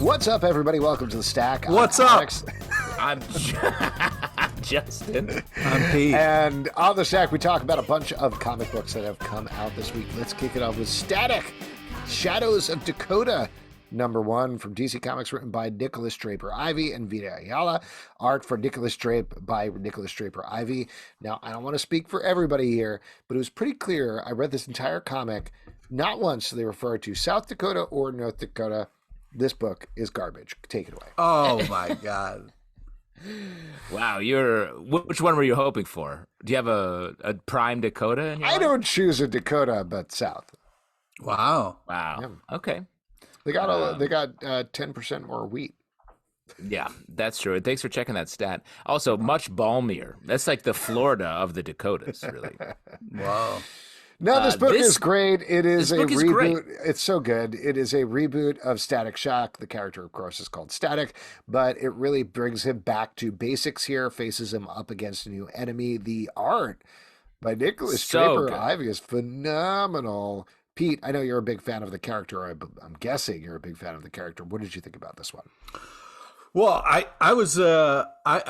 What's up, everybody? Welcome to The Stack. What's up? Alex. I'm Justin. I'm Pete. And on The Stack, we talk about a bunch of comic books that have come out this week. Let's kick it off with Static, Shadows of Dakota, #1 from DC Comics, written by Nikolas Draper-Ivey and Vita Ayala. Art for Nikolas Draper-Ivey. Now, I don't want to speak for everybody here, but it was pretty clear. I read this entire comic. Not once do they refer to South Dakota or North Dakota. This book is garbage. Take it away. Oh my God. Wow, which one were you hoping for? Do you have a prime Dakota in your I life? don't choose a Dakota, but South. Wow. Wow. Okay. They got 10% more wheat. Yeah, that's true. And thanks for checking that stat. Also, much balmier. That's like the Florida of the Dakotas, really. Wow. No, this book is great. It is a reboot. Great. It's so good. It is a reboot of Static Shock. The character, of course, is called Static, but it really brings him back to basics here, faces him up against a new enemy. The art by Nikolas Draper-Ivey is phenomenal. Pete, I know you're a big fan of the character. I'm guessing you're a big fan of the character. What did you think about this one? Well, I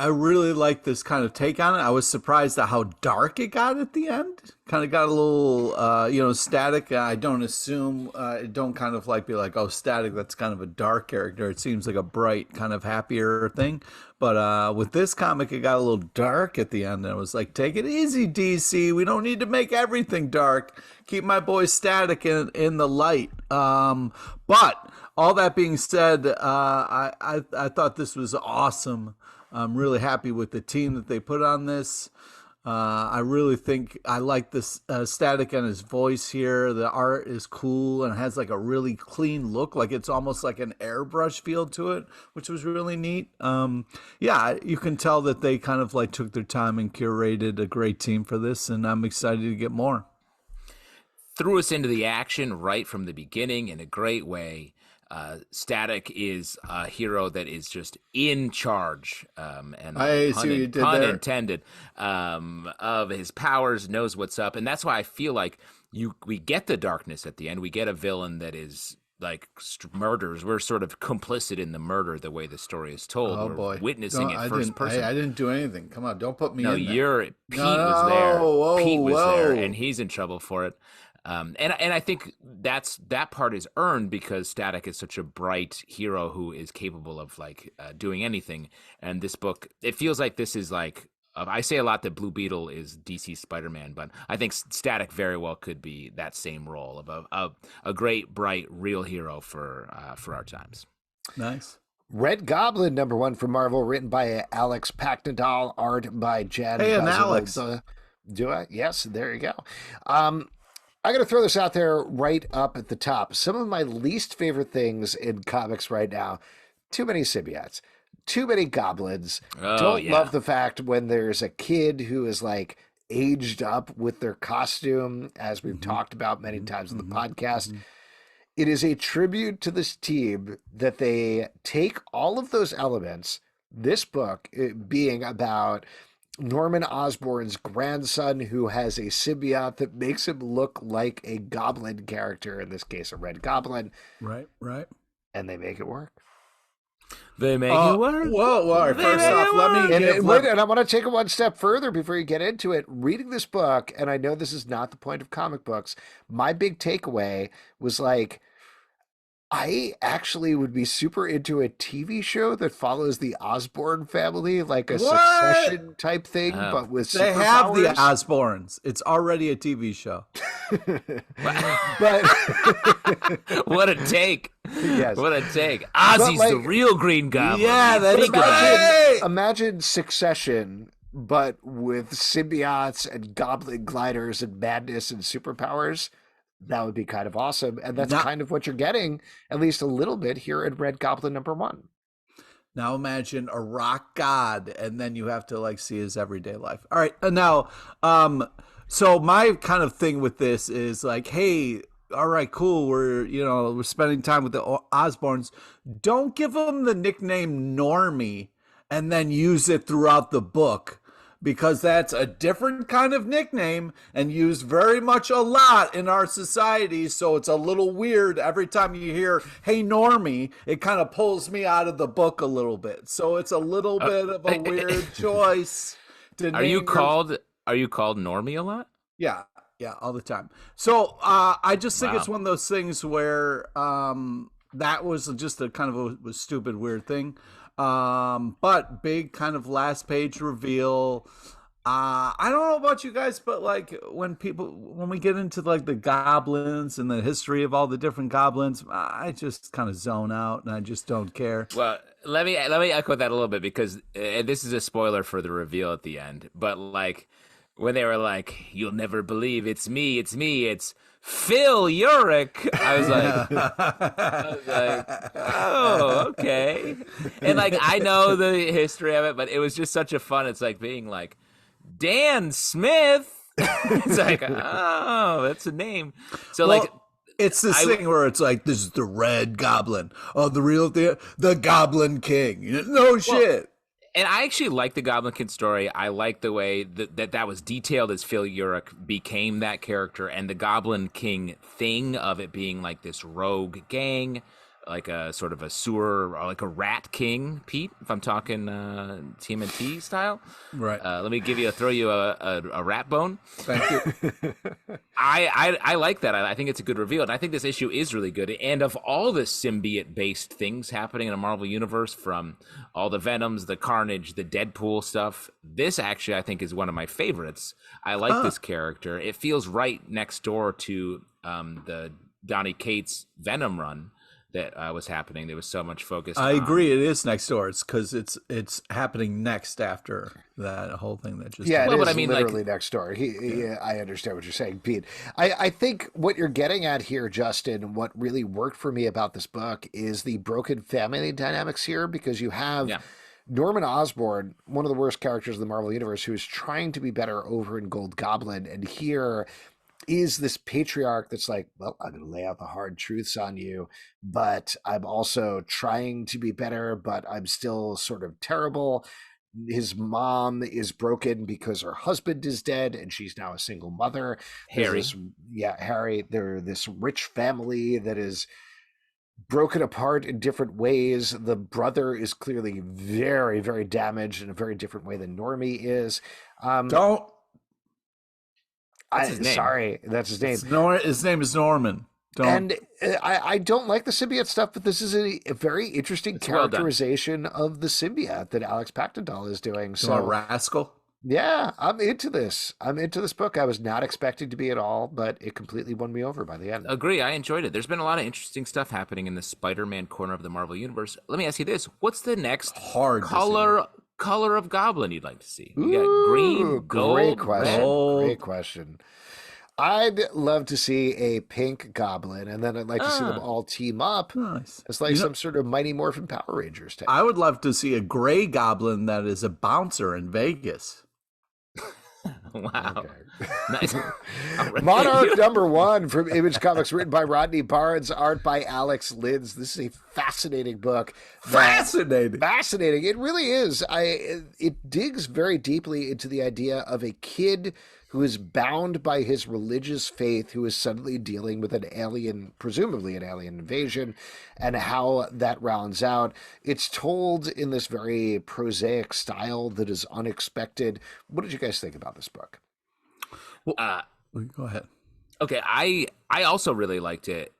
really like this kind of take on it. I was surprised at how dark it got at the end. Kind of got a little, Static. I don't assume, don't kind of like be like, oh, Static, that's kind of a dark character. It seems like a bright, kind of happier thing. But with this comic, it got a little dark at the end. And I was like, take it easy, DC. We don't need to make everything dark. Keep my boy Static in the light. But all that being said, I thought this was awesome. I'm really happy with the team that they put on this. I really think I like this Static and his voice here. The art is cool and has like a really clean look. Like it's almost like an airbrush feel to it, which was really neat. Yeah, you can tell that they kind of like took their time and curated a great team for this, and I'm excited to get more. Threw us into the action right from the beginning in a great way. Static is a hero that is just in charge, and pun intended, of his powers, knows what's up, and that's why I feel like we get the darkness at the end. We get a villain that is like murders. We're sort of complicit in the murder the way the story is told. Oh, We're boy. witnessing it first person. I didn't do anything. Come on, don't put me in Pete was there. Whoa, Pete was there, and he's in trouble for it. And I think that part is earned because Static is such a bright hero who is capable of doing anything. And this book, it feels like this is like, I say a lot that Blue Beetle is DC Spider-Man, but I think Static very well could be that same role of a great, bright, real hero for our times. Nice. Red Goblin, #1 from Marvel, written by Alex Paknadel, art by Jan Bazaldua. And Alex. Do I? Yes, there you go. I got to throw this out there right up at the top. Some of my least favorite things in comics right now: too many symbiotes, too many goblins. Don't love the fact when there's a kid who is like aged up with their costume, as we've talked about many times on the podcast. It is a tribute to this team that they take all of those elements, this book being about Norman Osborn's grandson who has a symbiote that makes him look like a goblin character, in this case a red goblin. Right. And they make it work. They make it work? Whoa. First off, let me... And I want to take it one step further before you get into it. Reading this book, and I know this is not the point of comic books, my big takeaway was like, I actually would be super into a TV show that follows the Osborn family, like a Succession type thing, but with superpowers. They have the Osborns. It's already a TV show. But what a take! Yes. What a take! Ozzy's the real Green Goblin. Yeah, that's great. Imagine Succession, but with symbiotes and goblin gliders and madness and superpowers. That would be kind of awesome. And that's kind of what you're getting, at least a little bit, here in Red Goblin #1. Now imagine a rock god, and then you have to like see his everyday life. All right. Now, so my kind of thing with this is like, hey, all right, cool. We're spending time with the Osborns. Don't give them the nickname Normie and then use it throughout the book. because that's a different kind of nickname and used very much a lot in our society. So it's a little weird every time you hear, "Hey, Normie," it kind of pulls me out of the book a little bit. So it's a little bit of a weird choice. Are you called Normie a lot? Yeah, all the time. So I just think it's one of those things where that was just a kind of a stupid, weird thing. But big kind of last page reveal. I don't know about you guys, but like when we get into like the goblins and the history of all the different goblins, I just kind of zone out and I just don't care. Well, let me echo that a little bit because this is a spoiler for the reveal at the end. But like when they were like, "You'll never believe it's me, it's Phil Urich," I was like, "Oh, okay." And like I know the history of it, but it was just such a fun. It's like being like Dan Smith. It's like, oh, that's a name. So like, it's this thing where it's like, this is the Red Goblin. Oh, the Goblin King. No shit. And I actually like the Goblin Kid story. I like the way that was detailed as Phil Urich became that character, and the Goblin King thing of it being like this rogue gang, like a sort of a sewer, or like a rat king, Pete, if I'm talking TMNT style. Right. Let me throw you a rat bone. Thank you. I like that. I think it's a good reveal, and I think this issue is really good. And of all the symbiote-based things happening in a Marvel universe, from all the Venoms, the Carnage, the Deadpool stuff, this actually I think is one of my favorites. I like this character. It feels right next door to the Donny Cates Venom run that was happening. There was so much focus. I agree. It is next door. It's because it's happening next after that whole thing that just happened. But I mean, literally like, next door. I understand what you're saying, Pete. I think what you're getting at here, Justin, what really worked for me about this book is the broken family dynamics here, because you have Norman Osborn, one of the worst characters in the Marvel Universe, who is trying to be better over in Gold Goblin, and here is this patriarch that's like, well, I'm going to lay out the hard truths on you, but I'm also trying to be better, but I'm still sort of terrible. His mom is broken because her husband is dead and she's now a single mother. Harry. Harry. They're this rich family that is broken apart in different ways. The brother is clearly very, very damaged in a very different way than Normie is. Sorry, that's his name. His name is Norman. And I don't like the symbiote stuff, but this is a very interesting characterization of the symbiote that Alex Paknadel is doing. So rascal. Yeah, I'm into this. I'm into this book. I was not expecting to be at all, but it completely won me over by the end. Agree. I enjoyed it. There's been a lot of interesting stuff happening in the Spider-Man corner of the Marvel Universe. Let me ask you this. What's the next color of Goblin you'd like to see? You got green, gold, great question. red. Great question. I'd love to see a pink Goblin, and then I'd like to see them all team up. Nice. It's like some sort of Mighty Morphin Power Rangers type. I would love to see a gray Goblin that is a bouncer in Vegas. Wow. Okay. Nice. Monarch #1 from Image Comics, written by Rodney Barnes, art by Alex Linz. This is a fascinating book. Fascinating. It really is. It digs very deeply into the idea of a kid who is bound by his religious faith, who is suddenly dealing with an alien, presumably an alien invasion, and how that rounds out. It's told in this very prosaic style that is unexpected. What did you guys think about this book? Well, go ahead. Okay, I also really liked it.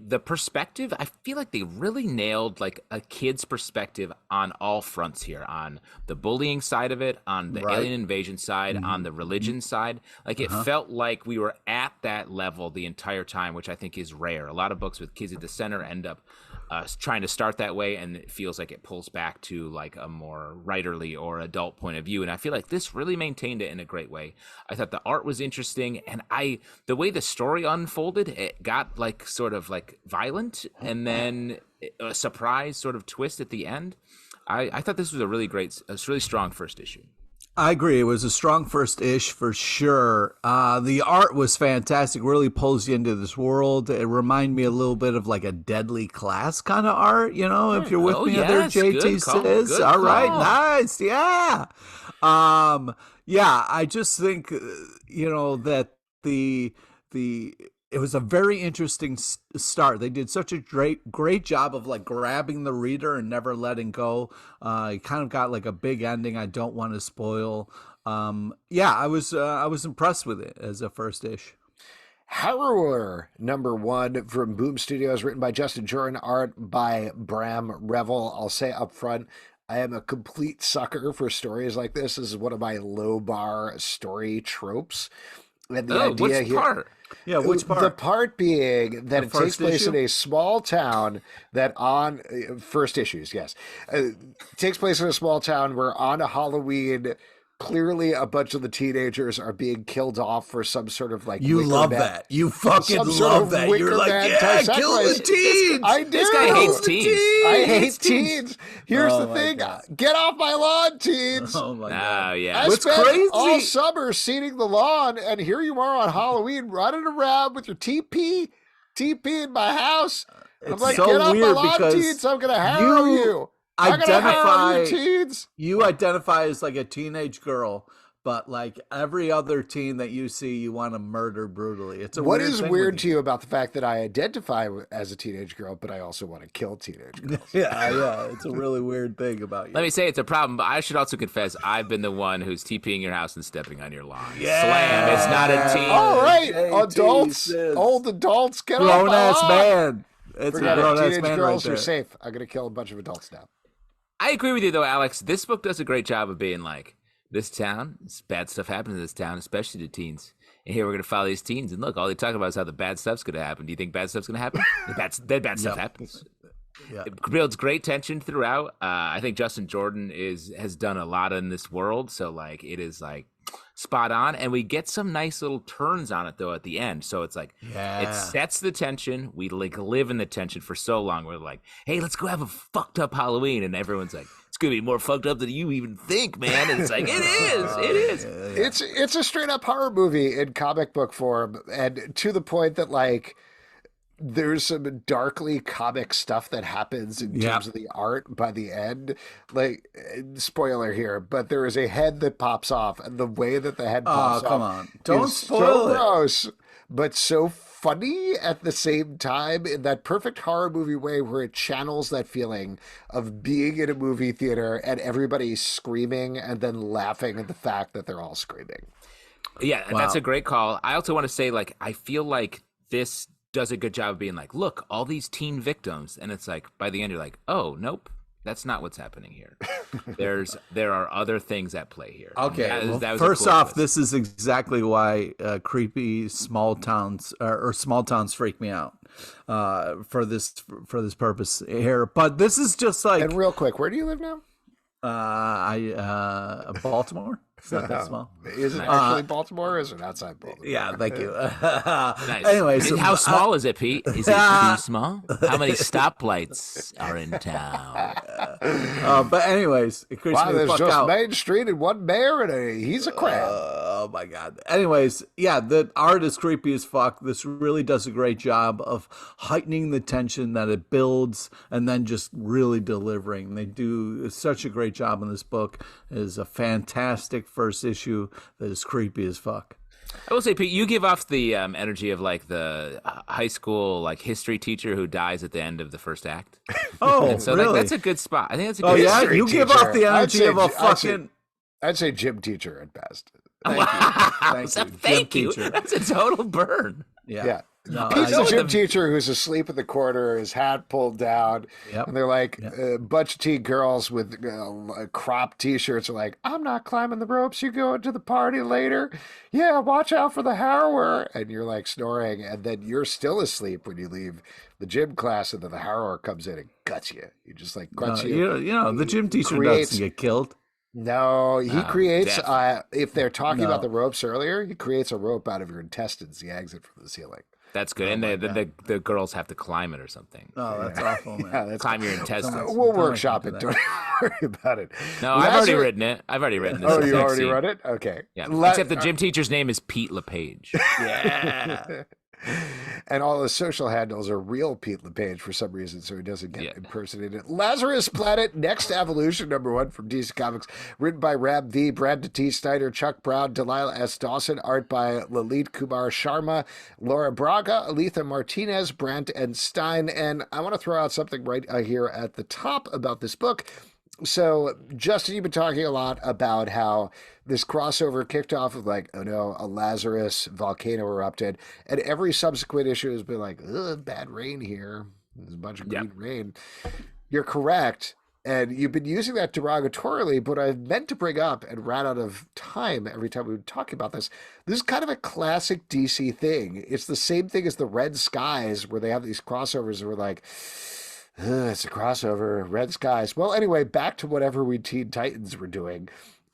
The perspective, I feel like they really nailed like a kid's perspective on all fronts here, on the bullying side of it, on the alien invasion side, on the religion side. Like it felt like we were at that level the entire time, which I think is rare. A lot of books with kids at the center end up trying to start that way, and it feels like it pulls back to like a more writerly or adult point of view. And I feel like this really maintained it in a great way. I thought the art was interesting, and the way the story unfolded, it got like sort of like violent, and then a surprise sort of twist at the end. I thought this was a really strong first issue. I agree. It was a strong first ish for sure. The art was fantastic. Really pulls you into this world. It reminded me a little bit of like a Deadly Class kind of art, if you're with me there, JT says. All right, nice. Yeah. Yeah, I just think that it was a very interesting start. They did such a great job of like grabbing the reader and never letting go. It kind of got like a big ending. I don't want to spoil. Yeah, I was impressed with it as a first issue. Harrower #1 from Boom Studios, written by Justin Jordan, art by Brahm Revel. I'll say up front, I am a complete sucker for stories like this. This is one of my low bar story tropes. And the idea which part? Yeah, which part? The part being that it takes place in a small town that on first issues, yes. Takes place in a small town where on a Halloween, clearly a bunch of the teenagers are being killed off for some sort of like you love that. You fucking love that. You're like, yeah, kill the teens. I do. This guy hates teens. I hate teens. Here's the thing. God. Get off my lawn, teens. Oh my God. Oh, yeah. I spent all summer seeding the lawn, and here you are on Halloween running around with your TP in my house. I'm like, so get off my lawn, teens. I'm going to harrow you. You identify as like a teenage girl, but like every other teen that you see, you want to murder brutally. It's what is weird to you about the fact that I identify as a teenage girl, but I also want to kill teenage girls? yeah, it's a really weird thing about you. Let me say it's a problem, but I should also confess I've been the one who's TPing your house and stepping on your lawn. Yeah. Slam! It's not a teen. All right, adults, old adults, get off my lawn. Man. It's a grown-ass teenage man girls right are there. safe. I'm gonna kill a bunch of adults now. I agree with you, though, Alex. This book does a great job of being like, this bad stuff happens in this town, especially to teens. And here we're going to follow these teens. And look, all they talk about is how the bad stuff's going to happen. Do you think bad stuff's going to happen? The bad stuff happens. Yeah. It builds great tension throughout. I think Justin Jordan has done a lot in this world. So, like, it is, like, spot on. And we get some nice little turns on it, though, at the end. So it's like, it sets the tension. We, like, live in the tension for so long. We're like, hey, let's go have a fucked up Halloween. And everyone's like, it's going to be more fucked up than you even think, man. And it's like, it is. It's a straight up horror movie in comic book form. And to the point that, like, there's some darkly comic stuff that happens in terms of the art by the end. Like, spoiler here, but there is a head that pops off, and the way that the head pops off, come on, don't spoil so it. Gross, but so funny at the same time in that perfect horror movie way where it channels that feeling of being in a movie theater and everybody screaming and then laughing at the fact that they're all screaming. Yeah, that's a great call. I also want to say, like, I feel like this does a good job of being like, look, all these teen victims, and it's like by the end you're like, oh nope, that's not what's happening here. there are other things at play here. Okay, that was first off, this is exactly why creepy small towns or small towns freak me out for this purpose here. But this is just like, and real quick, where do you live now? Baltimore. It's not that small. Is it actually Baltimore or is it outside Baltimore? Yeah, thank you. Nice. Anyway, so, how small is it, Pete? Is it too small? How many stoplights are in town? But anyways, it creeps me the there's fuck just out. Main Street and one mayor and he's a crab. Oh my God. Anyways, yeah, the art is creepy as fuck. This really does a great job of heightening the tension that it builds and then just really delivering. They do such a great job in this book. It is a fantastic first issue that is creepy as fuck. I will say, Pete, you give off the energy of like the high school like history teacher who dies at the end of the first act. Oh, and so really? that's a good spot. I think that's a good. Oh yeah, history you teacher. give off the energy of a fucking. I'd say gym teacher at best. Thank you. That's a total burn. Yeah. No, Pete's the gym teacher who's asleep in the corner, his hat pulled down, and they're like a bunch of teen girls with crop T-shirts are like, I'm not climbing the ropes, you go into the party later. Yeah, watch out for the Harrower. And you're like snoring, and then you're still asleep when you leave the gym class, and then the Harrower comes in and guts you. You just like guts you. You know, the gym teacher doesn't get killed. No, he creates, if they're talking about No. the ropes earlier, he creates a rope out of your intestines. He hangs it from the ceiling. That's good. And the girls have to climb it or something. Oh, that's awful, man. Climb your intestines. We'll workshop it. Don't worry about it. No, I've already written it. I've already written this. Oh, you already read it? Okay. Yeah. Except the gym teacher's name is Pete LePage. Yeah. And all his social handles are real Pete LePage for some reason, so he doesn't get impersonated. Lazarus Planet, Next Evolution, #1 from DC Comics, written by Rab V, Brad T. Snider, Chuck Brown, Delilah S. Dawson, art by Lalit, Kumar, Sharma, Laura Braga, Alitha, Martinez, Brandt, and Stein. And I want to throw out something right here at the top about this book. So, Justin, you've been talking a lot about how this crossover kicked off with like, oh no, a Lazarus volcano erupted. And every subsequent issue has been like, bad rain here. There's a bunch of green rain. You're correct. And you've been using that derogatorily, but I meant to bring up and ran out of time every time we were talking about this. This is kind of a classic DC thing. It's the same thing as the Red Skies, where they have these crossovers and we're like, it's a crossover, Red Skies. Well, anyway, back to whatever we Teen Titans were doing.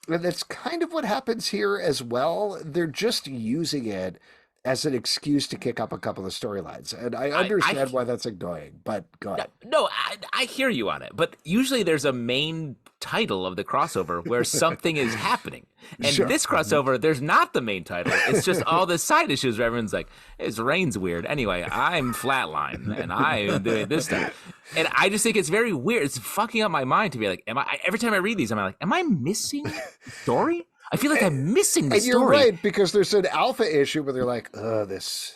And that's kind of what happens here as well. They're just using it as an excuse to kick up a couple of storylines. And I understand why that's annoying, but go ahead. No, I hear you on it. But usually there's a main title of the crossover where something is happening. And this crossover, there's not the main title. It's just all the side issues where everyone's like, this rain's weird. Anyway, I'm Flatline, and I'm doing this stuff. And I just think it's very weird. It's fucking up my mind to be like, every time I read these, I'm like, am I missing a story? I feel like I'm missing the story. And you're right, because there's an alpha issue where they're like, this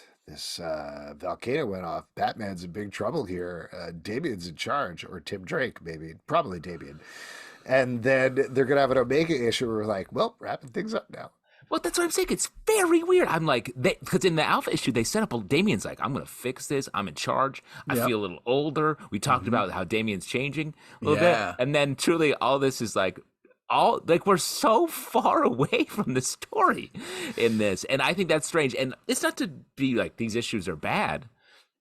volcano went off. Batman's in big trouble here. Damien's in charge, or Tim Drake, maybe. Probably Damien. And then they're going to have an Omega issue where we're like, well, wrapping things up now. Well, that's what I'm saying. It's very weird. I'm like, because in the alpha issue, they set up, Damien's like, I'm going to fix this. I'm in charge. I feel a little older. We talked about how Damien's changing a little bit. And then truly all this is like, we're so far away from the story in this. And I think that's strange. And it's not to be like, these issues are bad.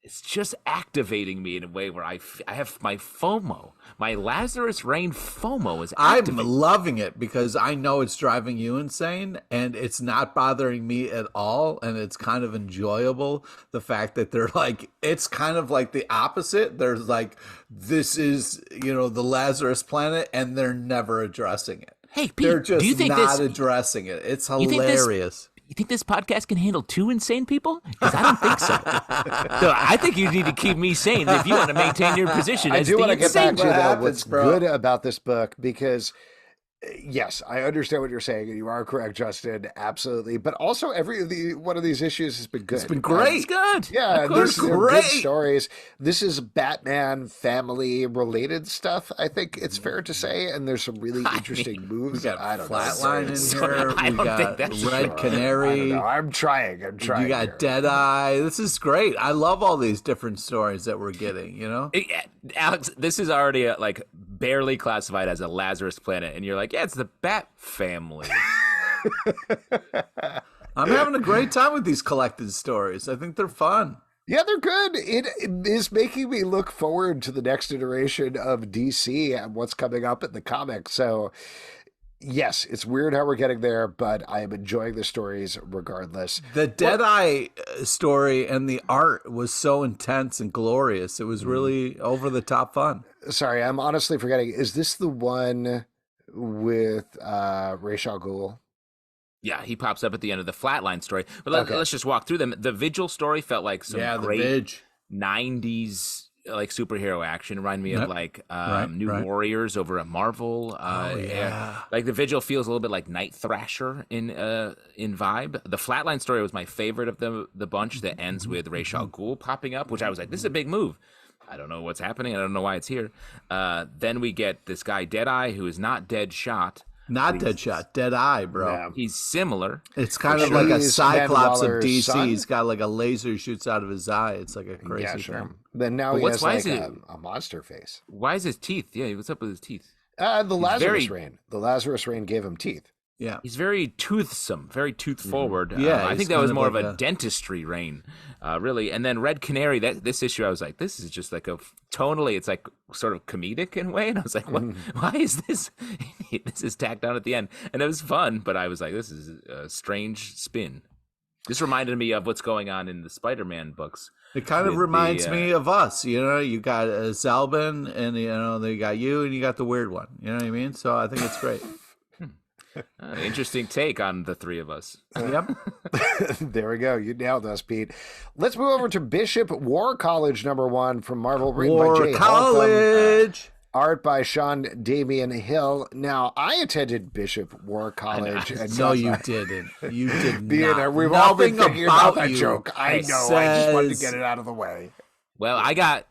It's just activating me in a way where I have my FOMO. My Lazarus Reign FOMO is activating. I'm loving it because I know it's driving you insane and it's not bothering me at all. And it's kind of enjoyable. The fact that they're like, it's kind of like the opposite. There's like, this is, the Lazarus planet and they're never addressing it. Hey, Pete, they're just do you think not addressing it. It's hilarious. You think this podcast can handle 2 insane people? Because I don't think so. So I think you need to keep me sane if you want to maintain your position as the insane. I do want to get back to what's good about this book, because yes, I understand what you're saying, and you are correct, Justin, absolutely. But also, every one of these issues has been good. It's been great. It's good. Yeah, they're good stories. This is Batman family-related stuff, I think it's fair to say, and there's some really interesting moves. We got Flatline in here. We got Red Canary. I'm trying. You got Deadeye. This is great. I love all these different stories that we're getting, Alex, this is already barely classified as a Lazarus planet, and you're like, yeah, it's the Bat family. I'm having a great time with these collected stories. I think they're fun. Yeah, they're good. It is making me look forward to the next iteration of DC and what's coming up in the comics. So, yes, it's weird how we're getting there, but I am enjoying the stories regardless. The Deadeye story and the art was so intense and glorious. It was really over-the-top fun. Sorry, I'm honestly forgetting. Is this the one with Ra's al Ghul? Yeah, he pops up at the end of the Flatline story. But let's just walk through them. The Vigil story felt like some great 90s like superhero action. Reminded me of like New Warriors over at Marvel. Like the Vigil feels a little bit like Night Thrasher in vibe. The Flatline story was my favorite of the bunch that ends with Ra's al Ghul popping up, which I was like, this is a big move. I don't know what's happening. I don't know why it's here. Then we get this guy Deadeye, who is not Deadshot. Not Deadshot, Deadeye, bro. Yeah. He's similar. It's kind of like a Cyclops of DC. He's got like a laser shoots out of his eye. It's like a crazy thing. Then now he has like a monster face. Why is his teeth? Yeah, what's up with his teeth? The Lazarus Reign. The Lazarus Reign gave him teeth. Yeah, he's very toothsome, very tooth forward. Yeah, I think that was more of a dentistry reign, really. And then Red Canary, this issue, I was like, this is just like tonally, it's like sort of comedic in a way. And I was like, what? Why is this? This is tacked on at the end, and it was fun. But I was like, this is a strange spin. This reminded me of what's going on in the Spider-Man books. It kind of reminds me of us. You got Zalbin, and they got you, and you got the weird one. You know what I mean? So I think it's great. Interesting take on the three of us. Yep. There we go. You nailed us, Pete. Let's move over to Bishop War College #1 from Marvel, written by Jay College. Art by Sean Damien Hill. Now, I attended Bishop War College. No, you didn't. You did not. We've all been thinking about that you. joke. I know. I just wanted to get it out of the way. Well, I got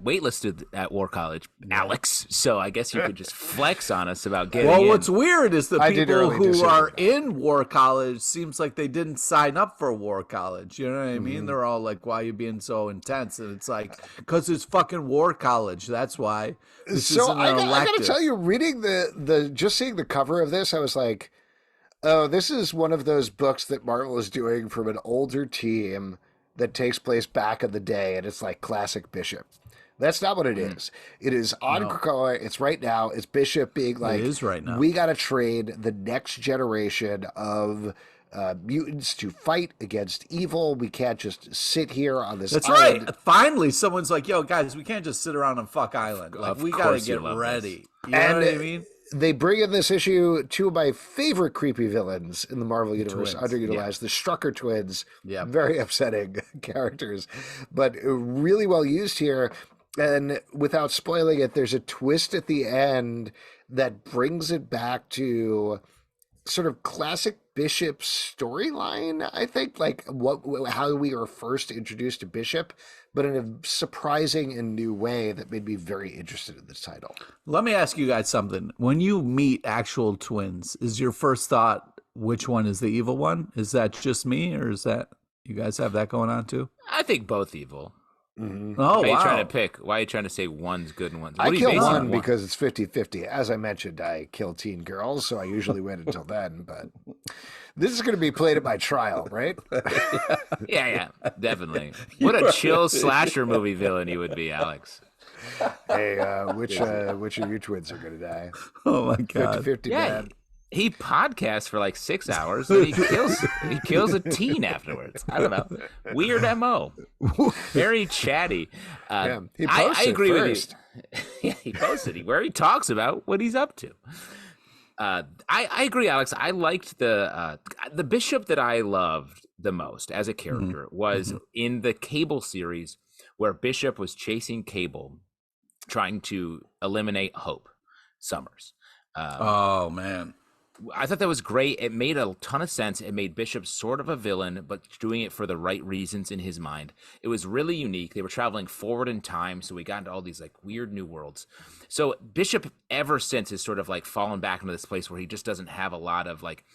waitlisted at War College, Alex. So I guess you could just flex on us about getting in. Well, what's weird is the people who are in War College seems like they didn't sign up for War College. You know what I mean? They're all like, "Why are you being so intense?" And it's like, because it's fucking War College. That's why. So I got to tell you, reading just seeing the cover of this, I was like, "Oh, this is one of those books that Marvel is doing from an older team that takes place back in the day, and it's like classic Bishop." That's not what it is. It is ongoing. It's right now. It's Bishop being like, it is right now. We got to train the next generation of mutants to fight against evil. We can't just sit here on this island. Right. Finally, someone's like, "Yo, guys, we can't just sit around on fuck island. Like, we got to get ready." You know what I mean? They bring in this issue two of my favorite creepy villains in the Marvel Universe, underutilized, the Strucker twins. Yeah. Very upsetting characters, but really well used here. And without spoiling it, there's a twist at the end that brings it back to sort of classic Bishop storyline, I think, like how we were first introduced to Bishop, but in a surprising and new way that made me very interested in this title. Let me ask you guys something. When you meet actual twins, is your first thought which one is the evil one? Is that just me, or is that you guys have that going on too? I think both evil. Oh, Why are you trying to pick? Why are you trying to say one's good and one's? I kill one because it's 50-50. As I mentioned, I kill teen girls, so I usually wait until then. But this is going to be played at my trial, right? Yeah, definitely. What a chill slasher movie villain you would be, Alex. Hey, which of you twins are going to die? Oh my God. 50-50, man. He podcasts for like 6 hours, and he kills a teen afterwards. I don't know. Weird MO. Very chatty. He posted I agree first. with you. Yeah, he posted where he talks about what he's up to. I agree, Alex. I liked the Bishop that I loved the most as a character was in the Cable series, where Bishop was chasing Cable, trying to eliminate Hope Summers. Oh man. I thought that was great. It made a ton of sense. It made Bishop sort of a villain, but doing it for the right reasons in his mind. It was really unique. They were traveling forward in time, so we got into all these like weird new worlds. So Bishop ever since has sort of like fallen back into this place where he just doesn't have a lot of like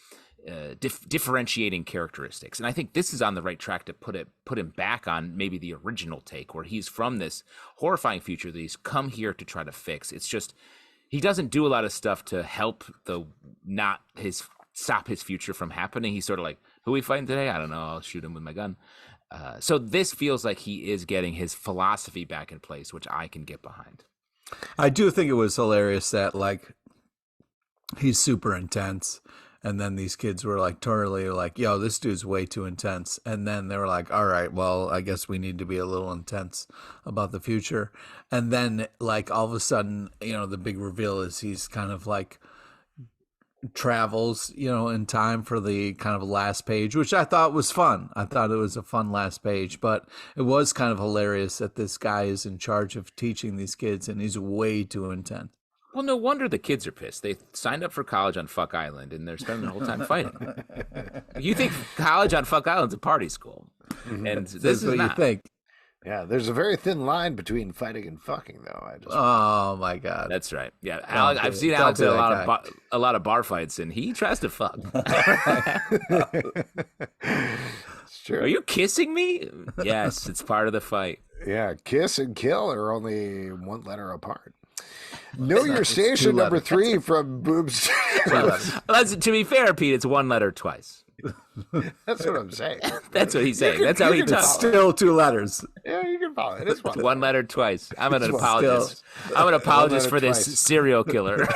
differentiating characteristics. And I think this is on the right track to put him back on maybe the original take, where he's from this horrifying future that he's come here to try to fix. It's just he doesn't do a lot of stuff to help stop his future from happening. He's sort of like, who are we fighting today? I don't know. I'll shoot him with my gun. So this feels like he is getting his philosophy back in place, which I can get behind. I do think it was hilarious that like he's super intense. And then these kids were like totally like, yo, this dude's way too intense. And then they were like, all right, well, I guess we need to be a little intense about the future. And then like all of a sudden, you know, the big reveal is he's kind of like travels, you know, in time for the kind of last page, which I thought was fun. I thought it was a fun last page, but it was kind of hilarious that this guy is in charge of teaching these kids and he's way too intense. Well, no wonder the kids are pissed. They signed up for college on Fuck Island, and they're spending the whole time fighting. You think college on Fuck Island's a party school, and this is what not. You think. Yeah, there's a very thin line between fighting and fucking, though. Oh my God, that's right. Yeah, Alex, I've seen Alex at a lot of bar fights, and he tries to fuck. It's true. Are you kissing me? Yes, it's part of the fight. Yeah, kiss and kill are only one letter apart. Know your station #3 from Boobs. To be fair, Pete, it's one letter twice. That's what I'm saying. That's what he's saying. That's how he talks. Still 2 letters. Yeah, you It is one letter twice. I'm an apologist. I'm an apologist for this serial killer.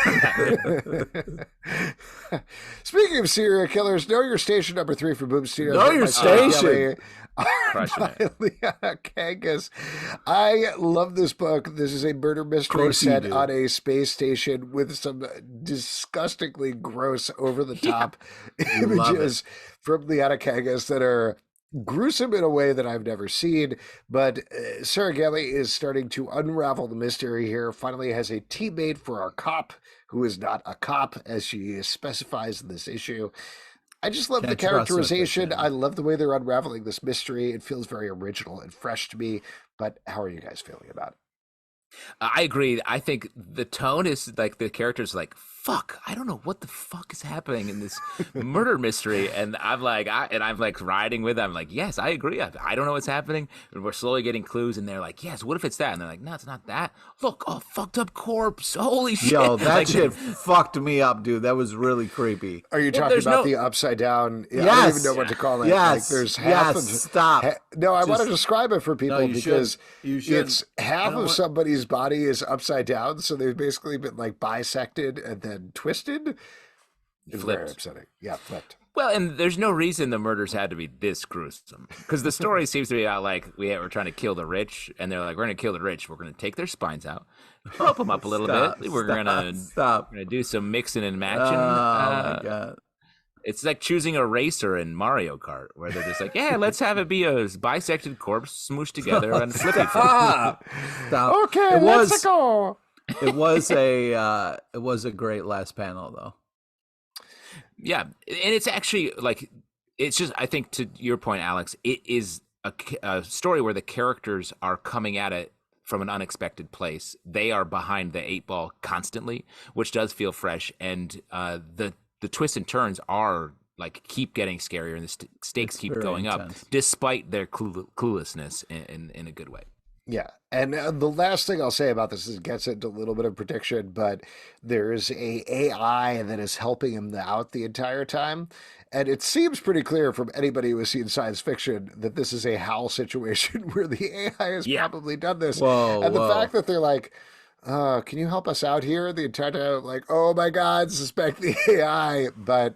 Speaking of serial killers, know your station number 3 for Boom Studios. Know your station. By Liana Kangas. I love this book. This is a murder mystery set on a space station with some disgustingly gross, over-the-top images from Liana Kangas that are gruesome in a way that I've never seen. But Sarah Gailey is starting to unravel the mystery here. Finally has a teammate for our cop who is not a cop, as she specifies in this issue. I just love the characterization. I love the way they're unraveling this mystery. It feels very original and fresh to me. But how are you guys feeling about it? I agree. I think the tone is like the character's like, fuck, I don't know what the fuck is happening in this murder mystery. And I'm like, riding with them. I'm like, yes, I agree. I don't know what's happening. And we're slowly getting clues. And they're like, yes, what if it's that? And they're like, no, it's not that. Look, oh, fucked up corpse. Holy shit. Yo, that shit fucked me up, dude. That was really creepy. Are you talking about the upside down? Yes. I don't even know what to call it. Yes. Like there's half of stop. I want to describe it for people because should. It's half of somebody's body is upside down. So they've basically been like bisected and then twisted. It's very upsetting. Yeah, flipped. Well, and there's no reason the murders had to be this gruesome, because the story seems to be out like we're trying to kill the rich, and they're like, we're going to kill the rich. We're going to take their spines out, pump them up a little bit. We're going to do some mixing and matching. Oh my God. It's like choosing a racer in Mario Kart, where they're just like, yeah, let's have it be a bisected corpse smooshed together and flippy. Stop. Okay, let's go. It was a great last panel, though. Yeah, and it's actually like, it's just, I think to your point, Alex, it is a story where the characters are coming at it from an unexpected place. They are behind the 8 ball constantly, which does feel fresh, and the twists and turns are like keep getting scarier, and the stakes keep going intense up, despite their cluelessness in a good way. Yeah, and the last thing I'll say about this is it gets into a little bit of prediction, but there's a AI that is helping him out the entire time, and it seems pretty clear from anybody who has seen science fiction that this is a HAL situation where the AI has probably done this. The fact that they're like, can you help us out here? The entire time, like, oh my God, suspect the AI, but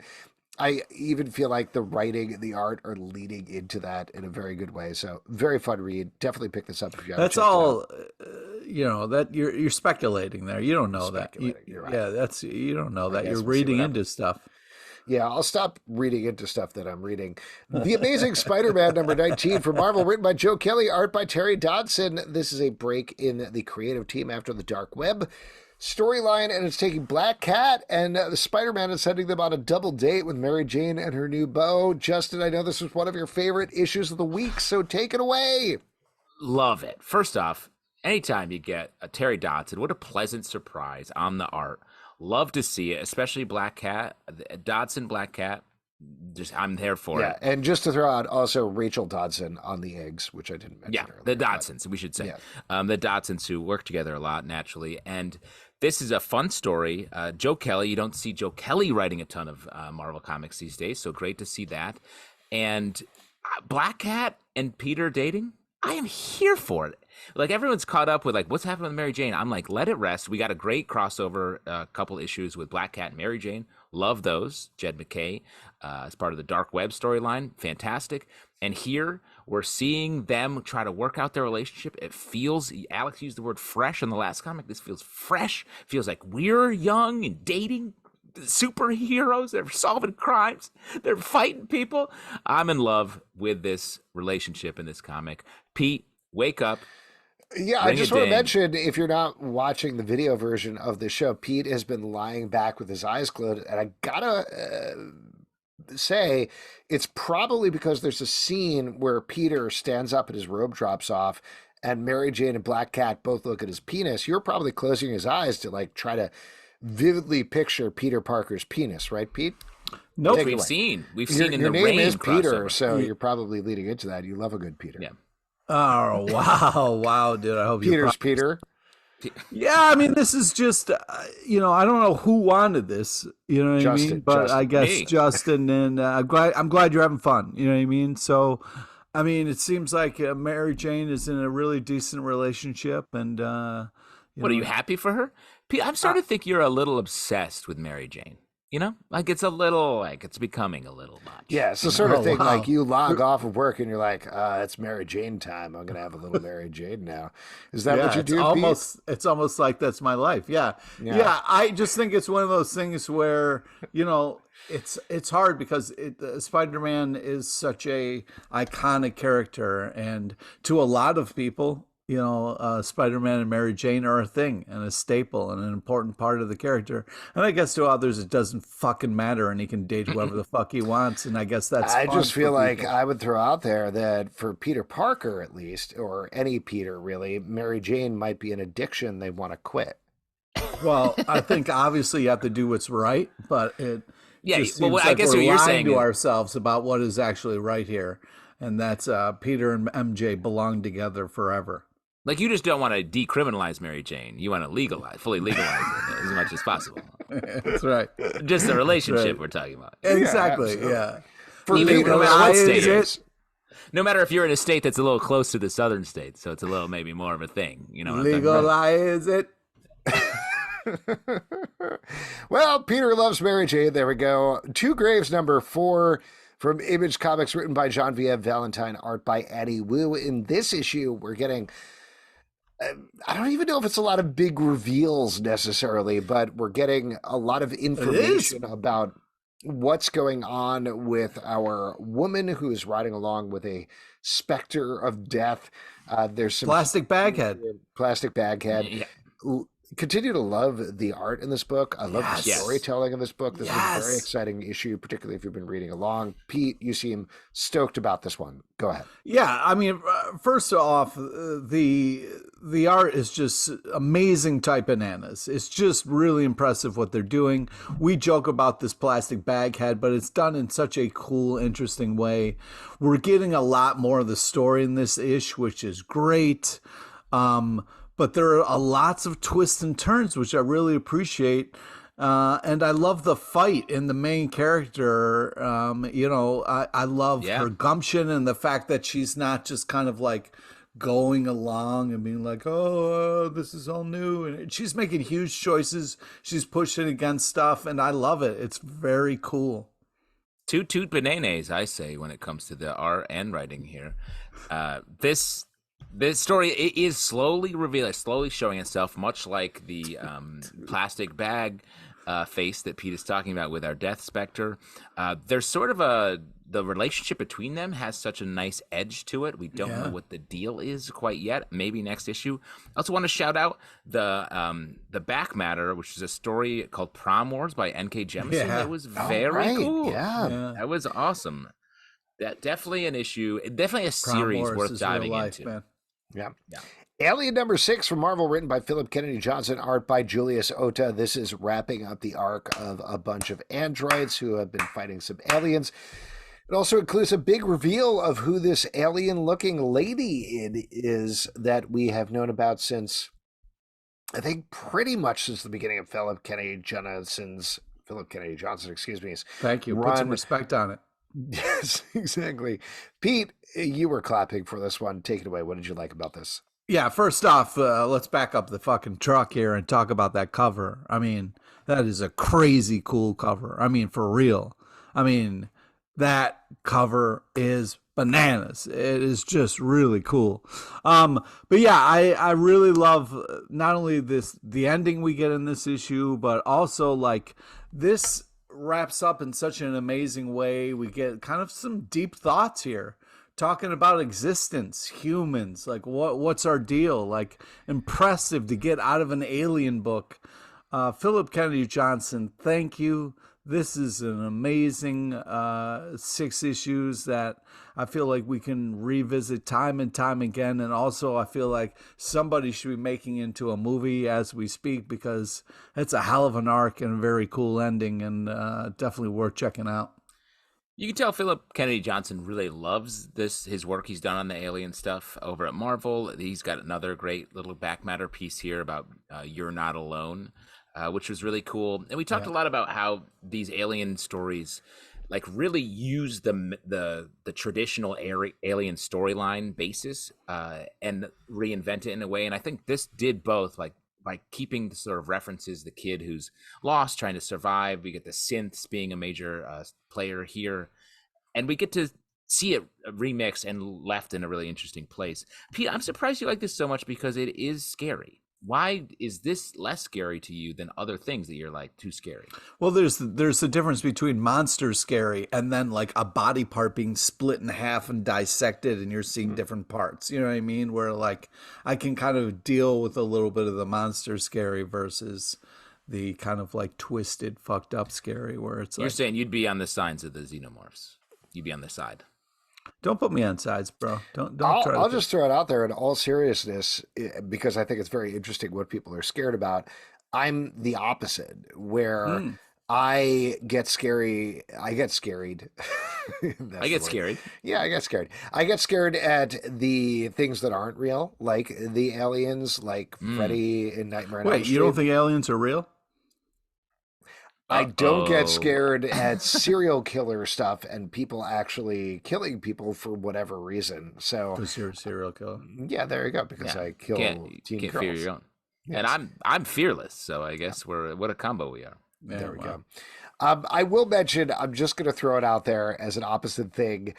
I even feel like the writing and the art are leading into that in a very good way. So very fun read. Definitely pick this up if you haven't. That's all. That you're speculating there. You don't know that. You're right. Yeah, you don't know that. You're reading into stuff. Yeah, I'll stop reading into stuff that I'm reading. The Amazing Spider-Man number 19 from Marvel, written by Joe Kelly, art by Terry Dodson. This is a break in the creative team after the Dark Web storyline, and it's taking Black Cat and the Spider-Man and sending them on a double date with Mary Jane and her new beau. Justin, I know this was one of your favorite issues of the week, so take it away. Love it. First off, anytime you get a Terry Dodson, what a pleasant surprise on the art. Love to see it, especially Black Cat, Dodson, Black Cat. I'm there for it. Yeah, and just to throw out also Rachel Dodson on the eggs, which I didn't mention earlier. The Dodsons, we should say. Yeah. The Dodsons who work together a lot naturally. And this is a fun story. Joe Kelly, you don't see Joe Kelly writing a ton of Marvel comics these days, so great to see that. And Black Cat and Peter dating, I am here for it. Like, everyone's caught up with, like, what's happening with Mary Jane? I'm like, let it rest. We got a great crossover couple issues with Black Cat and Mary Jane. Love those. Jed McKay as part of the Dark Web storyline. Fantastic. And here we're seeing them try to work out their relationship. It feels, Alex used the word fresh in the last comic. This feels fresh. Feels like we're young and dating superheroes. They're solving crimes. They're fighting people. I'm in love with this relationship in this comic. Pete, wake up. Yeah, I just want to mention, if you're not watching the video version of the show, Pete has been lying back with his eyes closed, and I gotta say, it's probably because there's a scene where Peter stands up and his robe drops off, and Mary Jane and Black Cat both look at his penis. You're probably closing his eyes to, like, try to vividly picture Peter Parker's penis, right, Pete? No, nope. We've seen in the rain. Your name is Peter, crossover. So you're probably leading into that. You love a good Peter. Yeah. Oh, wow, dude. I hope Peter's Peter. Yeah, I mean, this is just, I don't know who wanted this, you know what I mean? But I guess Justin, and I'm glad you're having fun, you know what I mean? So I mean, it seems like Mary Jane is in a really decent relationship, and what, are you happy for her? I'm starting to think you're a little obsessed with Mary Jane. You know, like it's a little, like it's becoming a little much. Yeah, it's the sort of thing like you log off of work and you're like, it's Mary Jane time. I'm gonna have a little Mary Jane now. Is that what you do? It's almost like that's my life. Yeah. I just think it's one of those things where it's hard because Spider-Man is such a iconic character, and to a lot of people, Spider-Man and Mary Jane are a thing and a staple and an important part of the character. And I guess to others, it doesn't fucking matter, and he can date whoever the fuck he wants. And I guess that's I just feel like I would throw out there that for Peter Parker, at least, or any Peter really, Mary Jane might be an addiction they want to quit. Well, I think obviously you have to do what's right, but it just well, seems I like guess we're what you're lying saying to is, ourselves about what is actually right here. And that's Peter and MJ belong together forever. like, you just don't want to decriminalize Mary Jane. You want to fully legalize it as much as possible. That's right. Just the relationship we're talking about. Exactly. Yeah. Even no matter what state it is. it. No matter if you're in a state that's a little close to the southern state, so it's a little maybe more of a thing. You know what Legalize it. Well, Peter loves Mary Jane. There we go. Two Graves number 4 from Image Comics, written by Jean Viev Valentine, art by Addie Wu. In this issue, we're getting, I don't even know if it's a lot of big reveals necessarily, but we're getting a lot of information about what's going on with our woman who's riding along with a specter of death. There's some plastic baghead. Yeah. Continue to love the art in this book. I love the storytelling in this book. This is a very exciting issue, particularly if you've been reading along. Pete, you seem stoked about this one. Go ahead. Yeah, I mean, first off, the art is just amazing type bananas. It's just really impressive what they're doing. We joke about this plastic bag head, but it's done in such a cool, interesting way. We're getting a lot more of the story in this ish, which is great. But there are lots of twists and turns, which I really appreciate. And I love the fight in the main character. I love her gumption and the fact that she's not just kind of like going along and being like, oh, this is all new. And she's making huge choices. She's pushing against stuff. And I love it. It's very cool. Toot bananas, I say, when it comes to the art and writing here. This story is slowly revealing, slowly showing itself, much like the plastic bag face that Pete is talking about with our Death Spectre. There's sort of the relationship between them has such a nice edge to it. We don't know what the deal is quite yet. Maybe next issue. I also want to shout out the back matter, which is a story called Prom Wars by N.K. Jemisin. That was very cool. Yeah, that was awesome. That definitely an issue. Definitely a series worth diving into. Man. Yeah. Alien number 6 from Marvel, written by Philip Kennedy Johnson, art by Julius Ota. This is wrapping up the arc of a bunch of androids who have been fighting some aliens. It also includes a big reveal of who this alien-looking lady is that we have known about since, I think, pretty much since the beginning of Philip Kennedy Johnson, excuse me. Thank you. Put some respect on it. Yes, exactly. Pete, you were clapping for this one. Take it away. What did you like about this? Yeah, first off, let's back up the fucking truck here and talk about that cover. I mean, that is a crazy cool cover. I mean, for real. I mean, that cover is bananas. It is just really cool. But yeah, I really love not only the ending we get in this issue, but also like this wraps up in such an amazing way. We get kind of some deep thoughts here, talking about existence, humans, like what's our deal? Like, impressive to get out of an alien book. Philip Kennedy Johnson, thank you. This is an amazing 6 issues that I feel like we can revisit time and time again. And also I feel like somebody should be making into a movie as we speak, because it's a hell of an arc and a very cool ending, and definitely worth checking out. You can tell Philip Kennedy Johnson really loves his work he's done on the alien stuff over at Marvel. He's got another great little back matter piece here about You're Not Alone, which was really cool. And we talked a lot about how these alien stories like really use the traditional alien storyline basis and reinvent it in a way. And I think this did both, like by keeping the sort of references, the kid who's lost trying to survive. We get the synths being a major player here, and we get to see it remixed and left in a really interesting place. Pete, I'm surprised you like this so much because it is scary. Why is this less scary to you than other things that you're like too scary? Well, there's the difference between monster scary and then like a body part being split in half and dissected and you're seeing different parts. You know what I mean? Where like I can kind of deal with a little bit of the monster scary versus the kind of like twisted, fucked up scary where it's like... You're saying you'd be on the sides of the xenomorphs. You'd be on their side. Don't put me on sides, bro. Don't. I'll just throw it out there in all seriousness because I think it's very interesting what people are scared about. I'm the opposite, where I get scary. I get scared. I get scared. Yeah, I get scared. I get scared at the things that aren't real, like the aliens, like Freddy in Nightmare on Elm Street. Wait, you don't think aliens are real? I don't get scared at serial killer stuff and people actually killing people for whatever reason. So, because you're a serial killer. Yeah, there you go. Because I kill teen girls. Fear your own. Yes. And I'm fearless. So I guess what a combo we are. Yeah, there we go. I will mention, I'm just going to throw it out there as an opposite thing.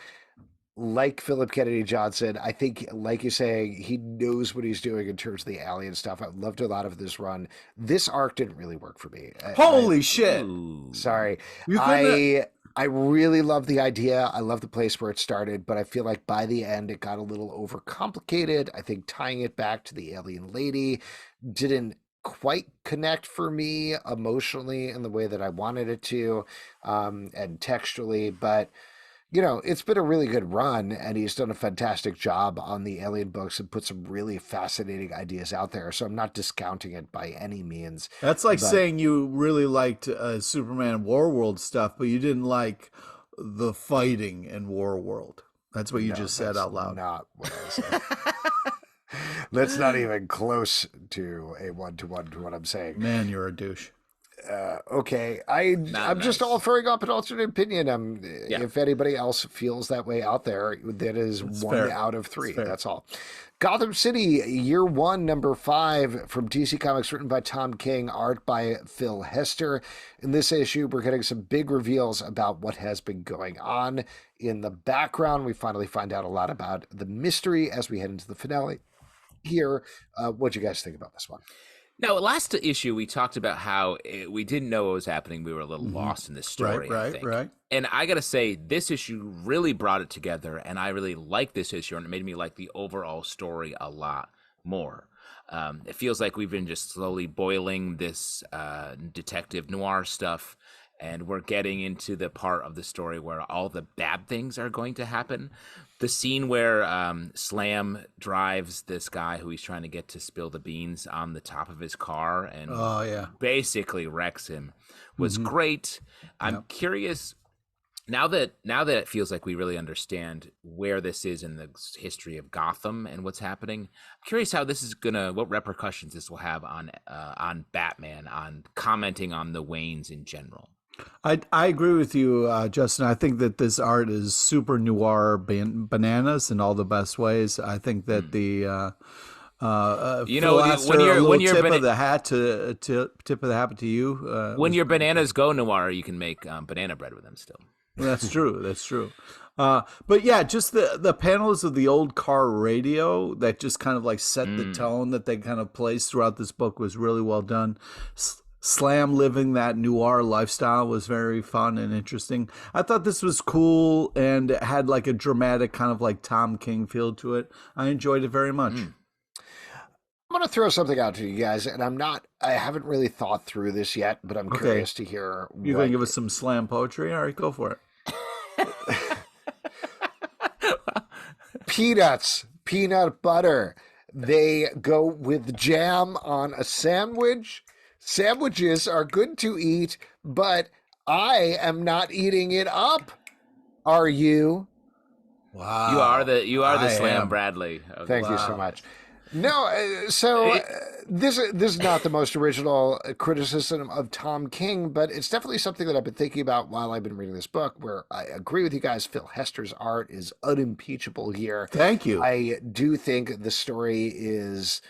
Like Philip Kennedy Johnson, I think, like you're saying, he knows what he's doing in terms of the alien stuff. I loved a lot of this run. This arc didn't really work for me. Holy shit! Sorry. I really love the idea. I love the place where it started, but I feel like by the end it got a little overcomplicated. I think tying it back to the alien lady didn't quite connect for me emotionally in the way that I wanted it to, and textually, but you know, it's been a really good run, and he's done a fantastic job on the Alien books and put some really fascinating ideas out there. So I'm not discounting it by any means. That's like saying you really liked Superman Warworld stuff, but you didn't like the fighting in Warworld. That's what you just said out loud. Not what I said. That's not even close to a one-to-one to what I'm saying. Man, you're a douche. Okay, I'm just offering up an alternate opinion. If anybody else feels that way out there, that is one out of three. That's all. Gotham City, Year 1, number 5 from DC Comics, written by Tom King, art by Phil Hester. In this issue, we're getting some big reveals about what has been going on in the background. We finally find out a lot about the mystery as we head into the finale here. What do you guys think about this one? Now, last issue, we talked about how we didn't know what was happening. We were a little lost in the story, I think. Right. And I got to say, this issue really brought it together, and I really like this issue, and it made me like the overall story a lot more. It feels like we've been just slowly boiling this detective noir stuff, and we're getting into the part of the story where all the bad things are going to happen. The scene where Slam drives this guy who he's trying to get to spill the beans on the top of his car and basically wrecks him was great. I'm curious now that it feels like we really understand where this is in the history of Gotham and what's happening. I'm curious how this is what repercussions this will have on Batman, on commenting on the Waynes in general. I agree with you, Justin. I think that this art is super noir bananas in all the best ways. I think that the when you're tip of the hat to you. When your bananas go noir, you can make banana bread with them still. That's true. That's true. But yeah, just the panels of the old car radio that just kind of like set the tone that they kind of placed throughout this book was really well done. Slam living that noir lifestyle was very fun and interesting. I thought this was cool and it had like a dramatic kind of like Tom King feel to it. I enjoyed it very much. I'm going to throw something out to you guys, and I haven't really thought through this yet, but I'm curious to hear. You're going to give us some slam poetry? All right, go for it. Peanuts, peanut butter. They go with jam on a sandwich. Sandwiches are good to eat, but I am not eating it up. Are you? Wow. You are the Slam Bradley. Thank you so much. This is not the most original criticism of Tom King, but it's definitely something that I've been thinking about while I've been reading this book, where I agree with you guys. Phil Hester's art is unimpeachable here. Thank you. I do think the story is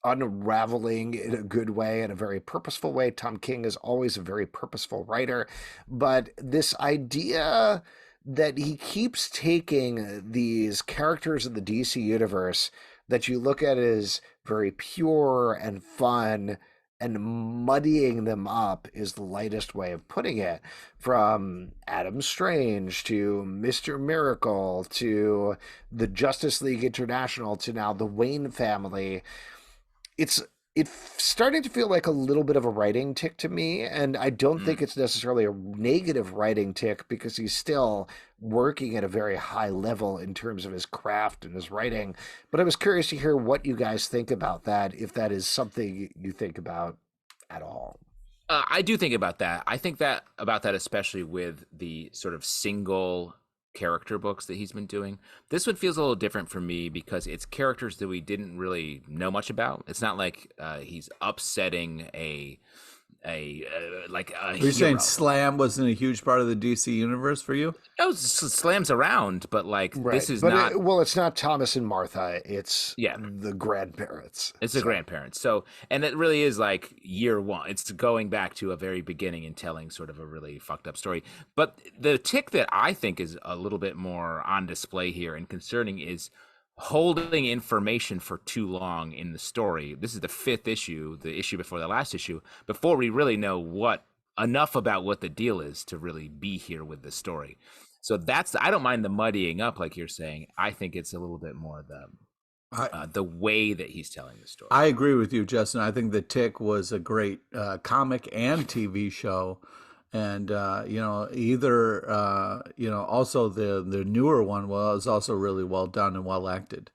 unraveling in a good way, in a very purposeful way. Tom King is always a very purposeful writer, but this idea that he keeps taking these characters in the DC universe that you look at as very pure and fun and muddying them up is the lightest way of putting it. From Adam Strange to Mr. Miracle to the Justice League International to now the Wayne family, it's starting to feel like a little bit of a writing tick to me, and I don't think it's necessarily a negative writing tick, because he's still working at a very high level in terms of his craft and his writing. But I was curious to hear what you guys think about that, if that is something you think about at all. I do think about that. I think about that especially with the sort of single character books that he's been doing. This one feels a little different for me because it's characters that we didn't really know much about. It's not like he's upsetting a You're saying Slam wasn't a huge part of the DC universe for you? No, Slam's around, but this is not. It's not Thomas and Martha. It's the grandparents. It's the grandparents. So, and it really is like year one. It's going back to a very beginning and telling sort of a really fucked up story. But the tick that I think is a little bit more on display here and concerning is holding information for too long in the story. This is the 5th issue, the issue before the last issue, before we really know enough about what the deal is to really be here with the story. So I don't mind the muddying up, like you're saying. I think it's a little bit more the way that he's telling the story. I agree with you, Justin. I think The Tick was a great comic and TV show. And, also the newer one was also really well done and well acted.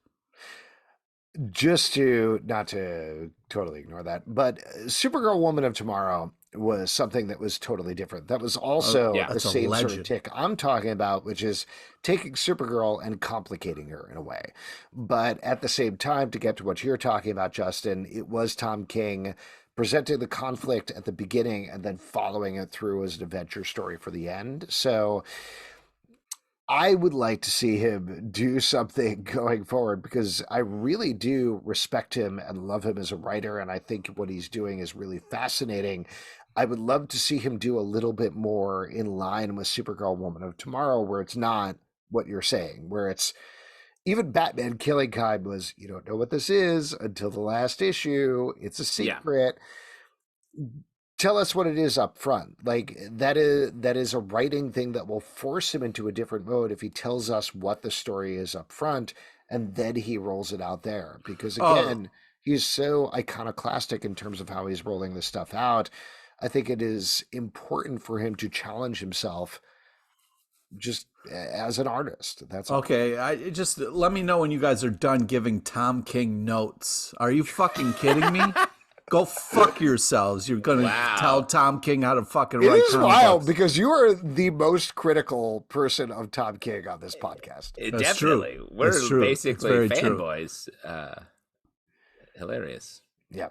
Just not to totally ignore that, but Supergirl Woman of Tomorrow was something that was totally different. That was also the same sort of tick I'm talking about, which is taking Supergirl and complicating her in a way. But at the same time, to get to what you're talking about, Justin, it was Tom King presenting the conflict at the beginning and then following it through as an adventure story for the end. So I would like to see him do something going forward, because I really do respect him and love him as a writer, and I think what he's doing is really fascinating. I would love to see him do a little bit more in line with Supergirl Woman of Tomorrow, where it's not what you're saying, where it's even Batman Killing Kind was, you don't know what this is until the last issue. It's a secret. Yeah. Tell us what it is up front. Like that is a writing thing that will force him into a different mode if he tells us what the story is up front and then he rolls it out there. Because again, he's so iconoclastic in terms of how he's rolling this stuff out. I think it is important for him to challenge himself just as an artist. That's okay. Let me know when you guys are done giving Tom King notes. Are you fucking kidding me? Go fuck yourselves. You're going to tell Tom King how to fucking write. It is wild because you are the most critical person of Tom King on this podcast. Definitely. True. We're basically fanboys. Hilarious. Yeah.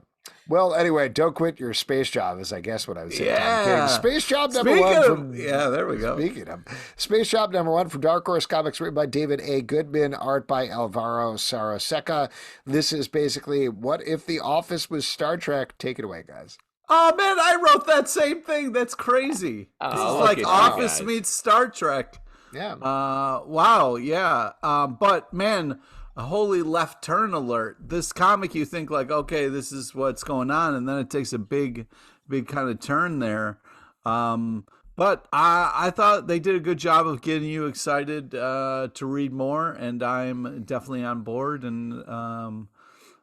Well, anyway, don't quit your space job is, I guess, what I would say. Tom King. Space Job number one. There we go. Speaking of Space Job number 1 from Dark Horse Comics, written by David A. Goodman, art by Alvaro Saraseca. This is basically what if The Office was Star Trek. Take it away, guys. Oh man, I wrote that same thing. That's crazy. This is like Office meets Star Trek. Yeah. Wow. Yeah. But man, a holy left turn alert. This comic, you think like, okay, this is what's going on, and then it takes a big kind of turn there. But I thought they did a good job of getting you excited to read more, and I'm definitely on board. And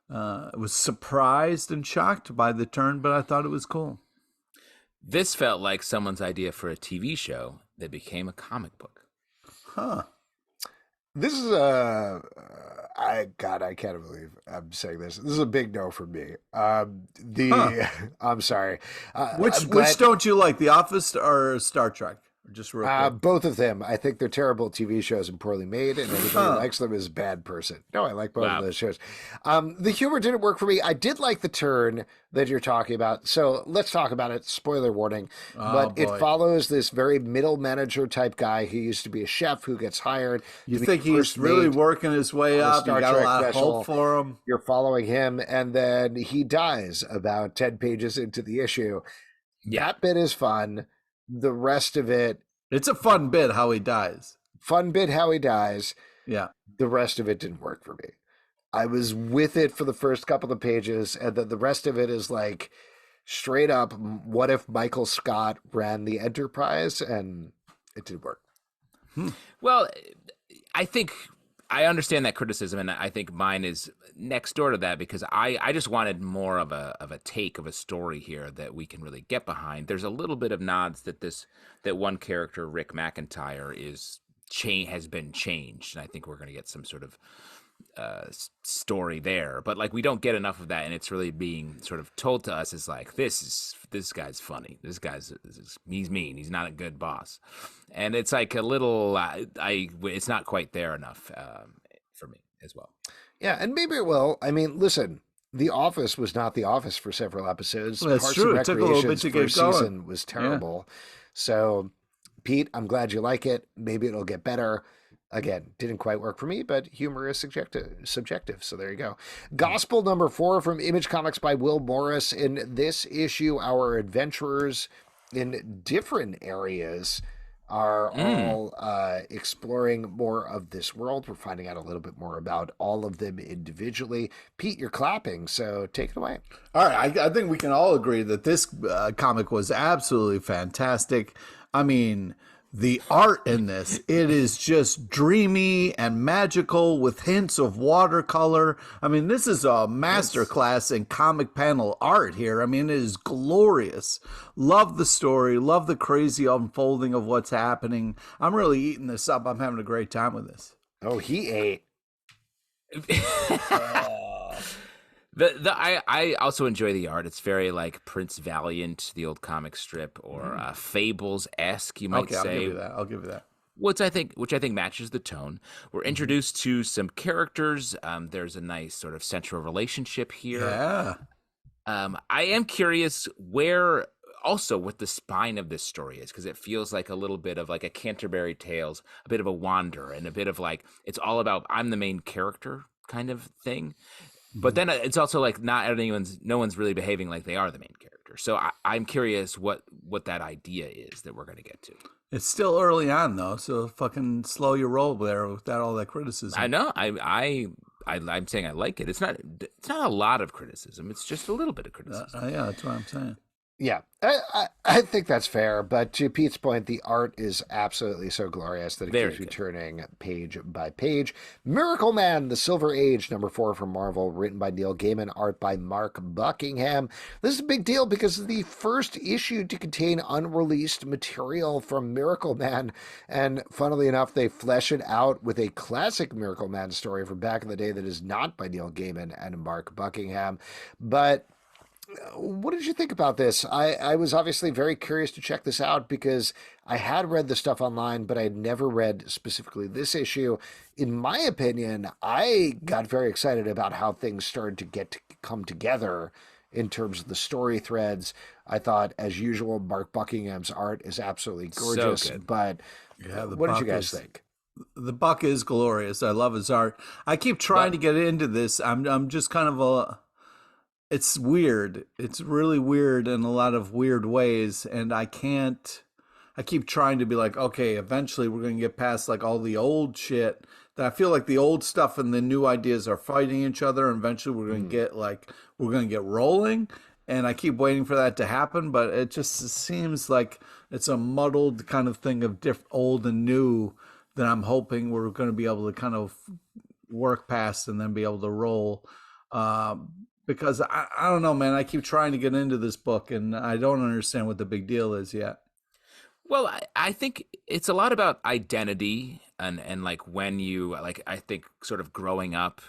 was surprised and shocked by the turn, but I thought it was cool. This felt like someone's idea for a TV show that became a comic book. Huh. This is I can't believe I'm saying this. This is a big no for me. I'm sorry. Which don't you like, The Office or Star Trek? Just real quick. Both of them. I think they're terrible TV shows and poorly made, and anybody who likes them is a bad person. No, I like both of those shows. The humor didn't work for me. I did like the turn that you're talking about. So let's talk about it. Spoiler warning. But it follows this very middle manager type guy who used to be a chef who gets hired. You think he's really working his way up? You got a lot of hope for him. You're following him, and then he dies about 10 pages into the issue. Yeah. That bit is fun. The rest of it, it's a fun bit how he dies. Yeah. The rest of it didn't work for me. I was with it for the first couple of pages, and then the rest of it is like straight up, what if Michael Scott ran the Enterprise? And it didn't work. Well, I think I understand that criticism, and I think mine is next door to that, because I just wanted more of a take of a story here that we can really get behind. There's a little bit of nods that one character, Rick McIntyre, has been changed, and I think we're going to get some sort of story there. But like, we don't get enough of that, and it's really being sort of told to us as like, this guy's funny. He's mean. He's not a good boss, and it's like a little. It's not quite there enough for me as well. Yeah, and maybe it will. I mean, listen, The Office was not The Office for several episodes. Well, that's true. It took a little bit to get going. Season was terrible. Yeah. So, Pete, I'm glad you like it. Maybe it'll get better. Again, didn't quite work for me, but humor is subjective. So there you go. Gospel number 4 from Image Comics by Will Morris. In this issue, our adventurers in different areas are all exploring more of this world. We're finding out a little bit more about all of them individually. Pete, you're clapping, so take it away. All right. I think we can all agree that this comic was absolutely fantastic. I mean, the art in this, it is just dreamy and magical with hints of watercolor. I mean, this is a masterclass in comic panel art here. I mean, it is glorious. Love the story. Love the crazy unfolding of what's happening. I'm really eating this up. I'm having a great time with this. Oh, he ate. I also enjoy the art. It's very like Prince Valiant, the old comic strip, or Fables-esque, you might say. I'll give you that. Which I think matches the tone. We're introduced to some characters. There's a nice sort of central relationship here. Yeah. I am curious what the spine of this story is, because it feels like a little bit of like a Canterbury Tales, a bit of a wander, and a bit of like, it's all about I'm the main character kind of thing. But then it's also like no one's really behaving like they are the main character. So I'm curious what that idea is that we're going to get to. It's still early on though, so fucking slow your roll there without all that criticism. I know. I'm saying I like it. It's not a lot of criticism. It's just a little bit of criticism. Yeah, that's what I'm saying. Yeah, I think that's fair. But to Pete's point, the art is absolutely so glorious that it keeps returning page by page. Miracle Man, The Silver Age, number 4 from Marvel, written by Neil Gaiman, art by Mark Buckingham. This is a big deal because it's the first issue to contain unreleased material from Miracle Man. And funnily enough, they flesh it out with a classic Miracle Man story from back in the day that is not by Neil Gaiman and Mark Buckingham. But what did you think about this? I was obviously very curious to check this out because I had read the stuff online, but I had never read specifically this issue. In my opinion, I got very excited about how things started to come together in terms of the story threads. I thought, as usual, Mark Buckingham's art is absolutely gorgeous. So good. But what did you guys think? The Buck is glorious. I love his art. I keep trying to get into this. I'm just kind of it's weird. It's really weird in a lot of weird ways. And I keep trying to be like, okay, eventually we're going to get past like all the old shit that I feel like the old stuff and the new ideas are fighting each other. And eventually we're going to get rolling. And I keep waiting for that to happen. But it just seems like it's a muddled kind of thing of old and new that I'm hoping we're going to be able to kind of work past and then be able to roll. Because I don't know, man, I keep trying to get into this book and I don't understand what the big deal is yet. Well, I think it's a lot about identity and like when you, like, I think sort of growing up,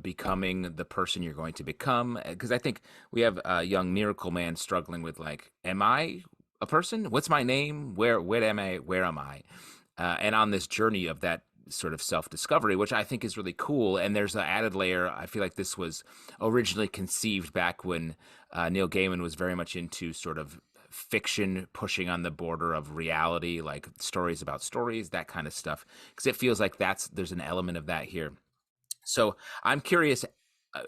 becoming the person you're going to become. Because I think we have a young Miracle Man struggling with like, am I a person? What's my name? Where am I? Where am I? And on this journey of that sort of self-discovery, which I think is really cool. And there's an added layer. I feel like this was originally conceived back when Neil Gaiman was very much into sort of fiction pushing on the border of reality, like stories about stories, that kind of stuff. Because it feels like there's an element of that here. So I'm curious.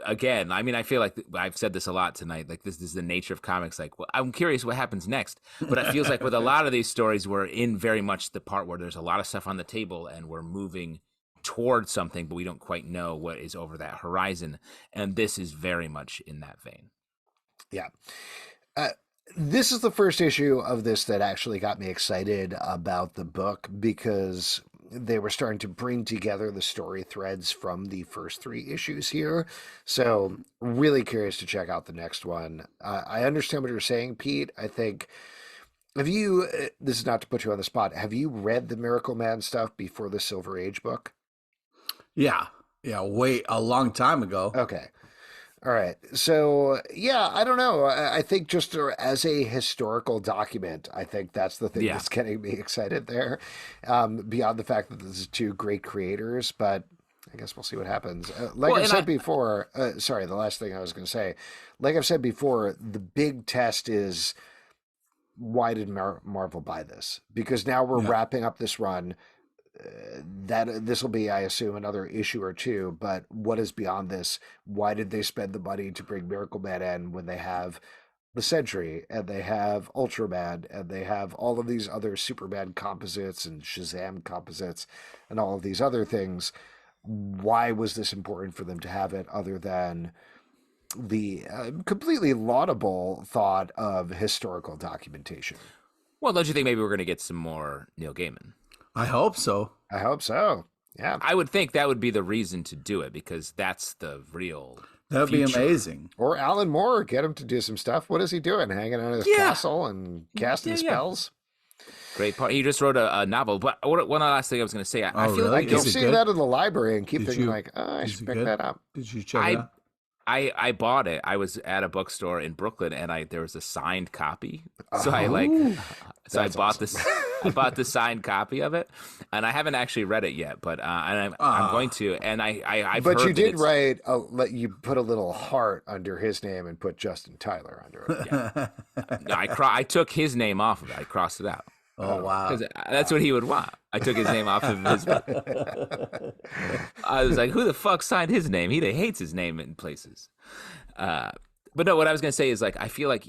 Again, I mean, I feel like I've said this a lot tonight. Like this is the nature of comics. Like, well, I'm curious what happens next. But it feels like with a lot of these stories, we're in very much the part where there's a lot of stuff on the table and we're moving towards something, but we don't quite know what is over that horizon. And this is very much in that vein. Yeah. This is the first issue of this that actually got me excited about the book because they were starting to bring together the story threads from the first 3 issues here. So really curious to check out the next one. I understand what you're saying, Pete. I think, this is not to put you on the spot, have you read the Miracle Man stuff before the Silver Age book? Yeah. Wait, a long time ago. Okay. All right. So, yeah, I don't know. I think just as a historical document, I think that's the thing that's getting me excited there, beyond the fact that this is 2 great creators. But I guess we'll see what happens. I've said before, sorry, the last thing I was going to say, like I've said before, the big test is why did Marvel buy this? Because now we're wrapping up this run. That this will be, I assume, another issue or 2, but what is beyond this? Why did they spend the money to bring Miracle Man in when they have the Sentry and they have Ultraman and they have all of these other Superman composites and Shazam composites and all of these other things? Why was this important for them to have it, other than the completely laudable thought of historical documentation? Well, don't you think maybe we're going to get some more Neil Gaiman? I hope so. Yeah. I would think that would be the reason to do it, because that's the real That would be amazing. Or Alan Moore, get him to do some stuff. What is he doing? Hanging out at his castle and casting spells? Great part. He just wrote a novel. But one last thing I was going to say. I feel like I keep seeing that in the library and keep thinking I should pick that up. Did you check it out? I bought it. I was at a bookstore in Brooklyn, and there was a signed copy. So I bought this. I bought the signed copy of it, and I haven't actually read it yet. But I'm going to. And I've but heard you did write. You put a little heart under his name and put Justin Tyler under it. Yeah. No, I took his name off of it. I crossed it out. Oh, wow. Because that's what he would want. I took his name off of his book. I was like, who the fuck signed his name? He hates his name in places. But no, what I was going to say is, like, I feel like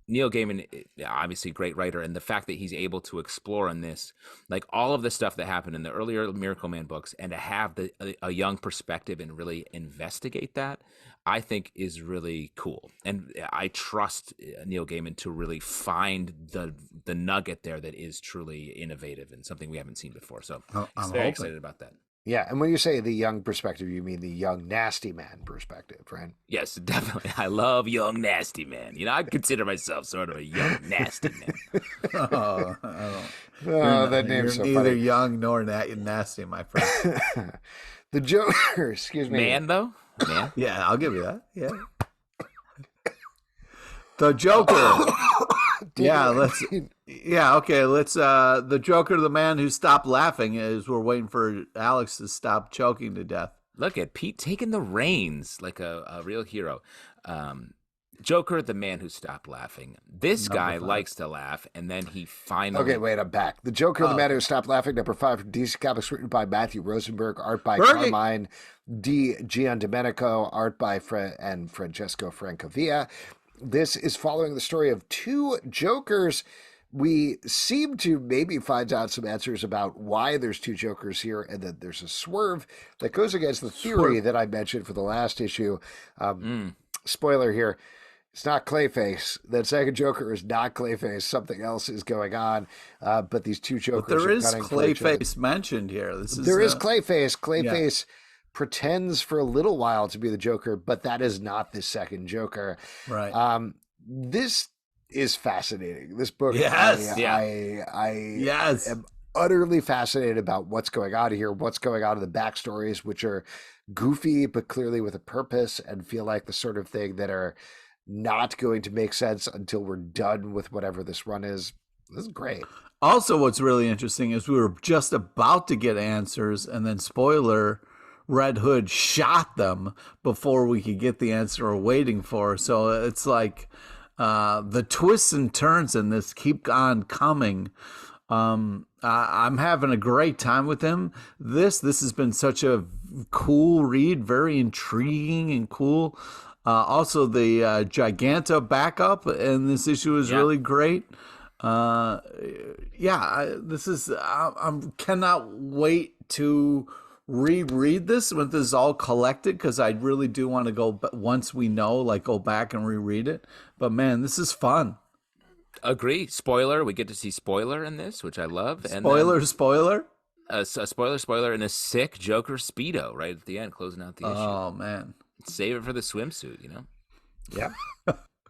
Neil Gaiman, obviously a great writer, and the fact that he's able to explore in this, like, all of the stuff that happened in the earlier Miracle Man books, and to have a young perspective and really investigate that, I think is really cool. And I trust Neil Gaiman to really find the nugget there that is truly innovative and something we haven't seen before. So I'm very excited about that. Yeah, and when you say the young perspective, you mean the young nasty man perspective, right? Yes, definitely. I love young nasty man. I consider myself sort of a young nasty man. That name's so funny. Neither young nor nasty, my friend. The Joker, excuse me. Man, though? Man? Yeah, I'll give you that. Yeah. The Joker. Let's the Joker, the man who stopped laughing, as we're waiting for Alex to stop choking to death. Look at Pete taking the reins like a real hero. Joker, the man who stopped laughing. This guy likes to laugh, and then he finally... Okay, wait, I'm back. The Joker, the man who stopped laughing, number 5 from DC Comics, written by Matthew Rosenberg, art by Carmine Giandomenico, art by Francesco Francavilla. This is following the story of 2 Jokers. We seem to maybe find out some answers about why there's 2 Jokers here, and that there's a swerve that goes against the theory that I mentioned for the last issue. Spoiler here. It's not Clayface. That second Joker is not Clayface. Something else is going on. But these 2 Jokers there are is gunning for each other. Clayface mentioned here. There is Clayface. Clayface pretends for a little while to be the Joker, but that is not the second Joker. Right. This is fascinating. This book, I am utterly fascinated about what's going on here, what's going on in the backstories, which are goofy, but clearly with a purpose, and feel like the sort of thing that are not going to make sense until we're done with whatever this run is. This is great. Also, what's really interesting is we were just about to get answers, and then spoiler, Red Hood shot them before we could get the answer we're waiting for. So it's like the twists and turns in this keep on coming. I'm having a great time with him. This has been such a cool read, very intriguing and cool. Also, the Giganta backup in this issue is really great. This is I cannot wait to reread this when this is all collected, because I really do want to go, once we know, like, go back and reread it. But man, this is fun. Agree. Spoiler, we get to see spoiler in this, which I love. Spoiler. A spoiler, and a sick Joker Speedo right at the end, closing out the issue. Oh man, save it for the swimsuit, you know. Yeah.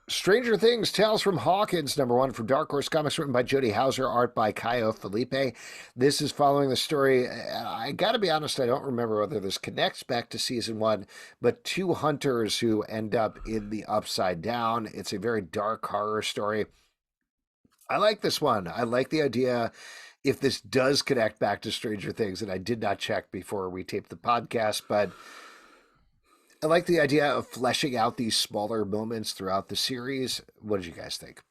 Stranger Things, Tales from Hawkins, #1 from Dark Horse Comics, written by Jody Hauser, art by Caio Felipe. This is following the story. I got to be honest, I don't remember whether this connects back to season 1, but 2 hunters who end up in the Upside Down. It's a very dark horror story. I like this one. I like the idea, if this does connect back to Stranger Things, and I did not check before we taped the podcast, but I like the idea of fleshing out these smaller moments throughout the series. What did you guys think?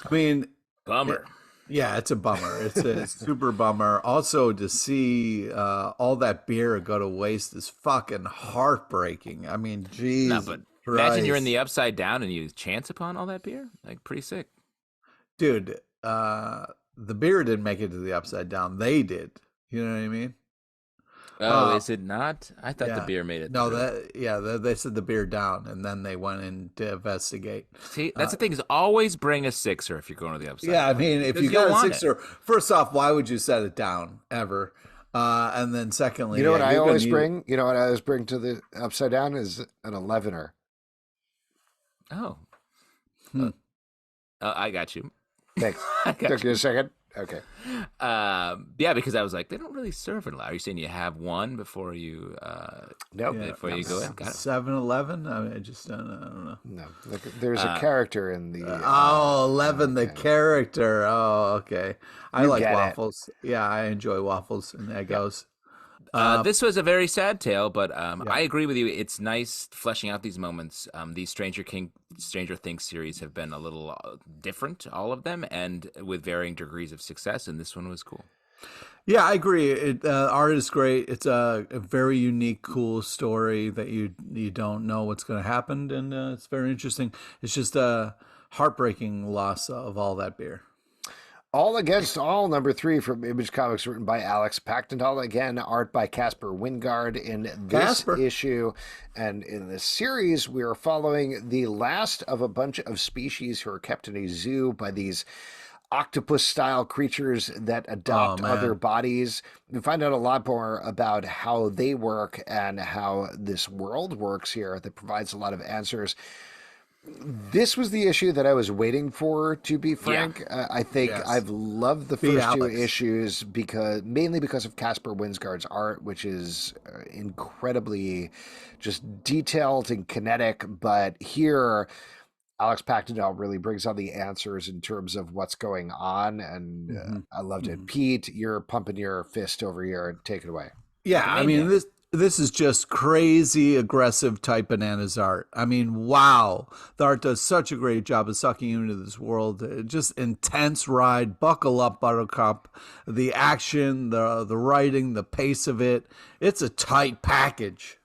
I mean, bummer. Yeah, it's a bummer. It's a super bummer. Also, to see all that beer go to waste is fucking heartbreaking. I mean, geez. No, but imagine you're in the Upside Down and you chance upon all that beer. Like, pretty sick. Dude, the beer didn't make it to the Upside Down. They did. You know what I mean? Oh, is it not? I thought the beer made it. No, they said the beer down, and then they went in to investigate. See, that's the thing, is always bring a sixer if you're going to the Upside Down. Yeah, I mean, if you got a sixer, first off, why would you set it down ever? And then secondly, you know what I always bring? You know what I always bring to the Upside Down is an 11er. Oh. I got you. Thanks. Took you a second. Okay. Yeah, because I was like, they don't really serve it a lot. Are you saying you have one before you? Nope. Before you go in. Got it. 7-Eleven. I mean, I just don't know. No, there's a character in the. 11, the character. Oh, okay. I like waffles. It. Yeah, I enjoy waffles and Eggos. This was a very sad tale, but I agree with you. It's nice fleshing out these moments. These Stranger Things series have been a little different, all of them, and with varying degrees of success, and this one was cool. Yeah, I agree. Art is great. It's a very unique, cool story that you don't know what's going to happen, and it's very interesting. It's just a heartbreaking loss of all that beer. All Against All, #3 from Image Comics, written by Alex Paknadel. Again, art by Casper Wingard in this issue. And in this series, we are following the last of a bunch of species who are kept in a zoo by these octopus-style creatures that adopt other bodies. We find out a lot more about how they work and how this world works here that provides a lot of answers. This was the issue that I was waiting for, to be frank. I think I've loved the first 2 issues mainly because of Casper Wingard's art, which is incredibly just detailed and kinetic. But here, Alex Paknadel really brings on the answers in terms of what's going on, and I loved it. Pete, you're pumping your fist over here. Take it away. Yeah, I mean, this is just crazy, aggressive type bananas art. I mean, wow. The art does such a great job of sucking you into this world. Just intense ride. Buckle up, Buttercup. The action, the writing, the pace of it. It's a tight package.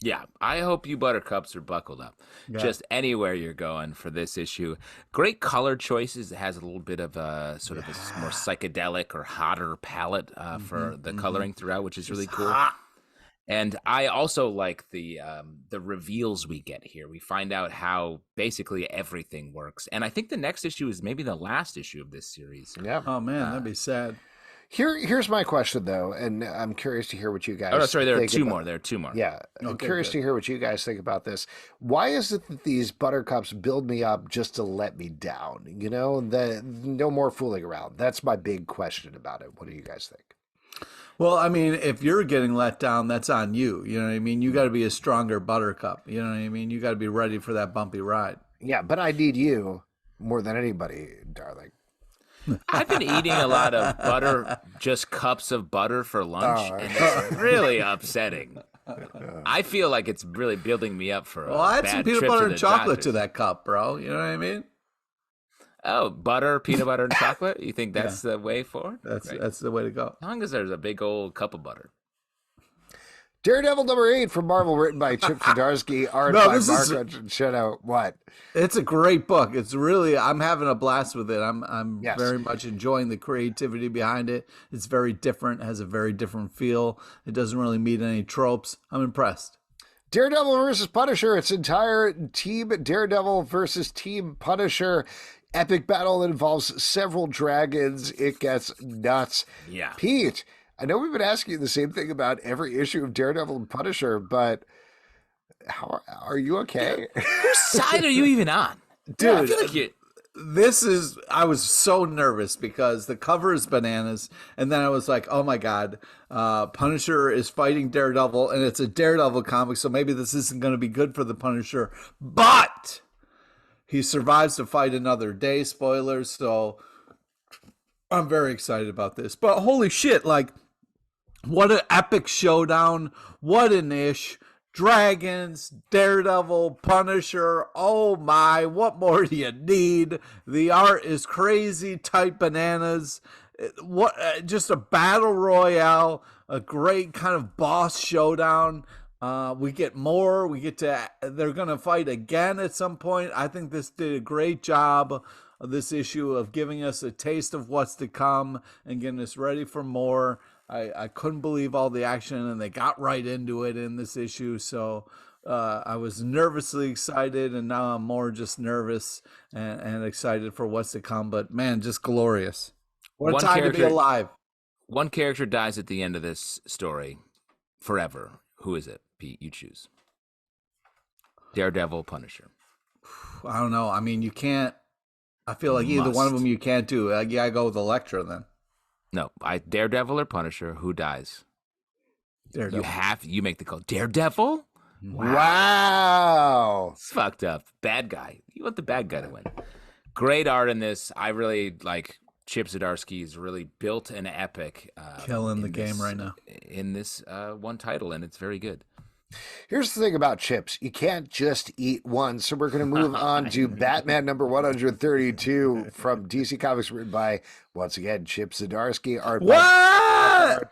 Yeah, I hope you Buttercups are buckled up. Yeah. Just anywhere you're going for this issue. Great color choices. It has a little bit of a sort of a more psychedelic or hotter palette for the coloring throughout, which is really cool. Hot. And I also like the reveals we get here. We find out how basically everything works. And I think the next issue is maybe the last issue of this series. Yeah. Oh, man, that'd be sad. Here's my question, though, and I'm curious to hear what you guys think. Oh, no, sorry, there are two about. more. There are 2 more. Yeah, I'm curious to hear what you guys think about this. Why is it that these Buttercups build me up just to let me down? You know, no more fooling around. That's my big question about it. What do you guys think? Well, I mean, if you're getting let down, that's on you. You know what I mean? You got to be a stronger Buttercup. You know what I mean? You got to be ready for that bumpy ride. Yeah, but I need you more than anybody, darling. I've been eating a lot of butter, just cups of butter for lunch, and it's really upsetting. I feel like it's really building me up for add some peanut butter and chocolate to that cup, bro. You know what I mean? Oh, butter, peanut butter, and chocolate? You think that's the way forward? That's the way to go. As long as there's a big old cup of butter. Daredevil number 8 from Marvel, written by Chip Zdarsky, art by Mark Shadow. What? It's a great book. It's really, I'm having a blast with it. I'm very much enjoying the creativity behind it. It's very different, has a very different feel. It doesn't really meet any tropes. I'm impressed. Daredevil versus Punisher. It's entire Team Daredevil versus Team Punisher. Epic battle that involves several dragons. It gets nuts. Yeah. Pete, I know we've been asking you the same thing about every issue of Daredevil and Punisher, but how are you okay? Whose side are you even on? Dude, I feel like I was so nervous because the cover is bananas, and then I was like, oh my God, Punisher is fighting Daredevil, and it's a Daredevil comic, so maybe this isn't going to be good for the Punisher, but he survives to fight another day, spoilers, so I'm very excited about this. But holy shit, like, what an epic showdown, what an ish. Dragons, Daredevil, Punisher, oh my, what more do you need? The art is crazy, tight bananas. What just a battle royale, a great kind of boss showdown. We get more, they're going to fight again at some point. I think this did a great job of this issue of giving us a taste of what's to come and getting us ready for more. I couldn't believe all the action, and they got right into it in this issue. So I was nervously excited, and now I'm more just nervous and excited for what's to come. But man, just glorious. What a time to be alive. One character dies at the end of this story forever. Who is it, Pete? You choose. Daredevil, Punisher. I don't know. I mean, you can't. I feel like either one of them you can't do. I go with Elektra then. No, Daredevil or Punisher, who dies? Daredevil. You make the call. Daredevil? Wow. It's fucked up. Bad guy. You want the bad guy to win. Great art in this. I really like Chip Zdarsky's really built an epic. Killing the game right now. In this one title, and it's very good. Here's the thing about chips. You can't just eat one. So we're going to move on to Batman number 132 from DC Comics, written by, once again, Chip Zdarsky, art by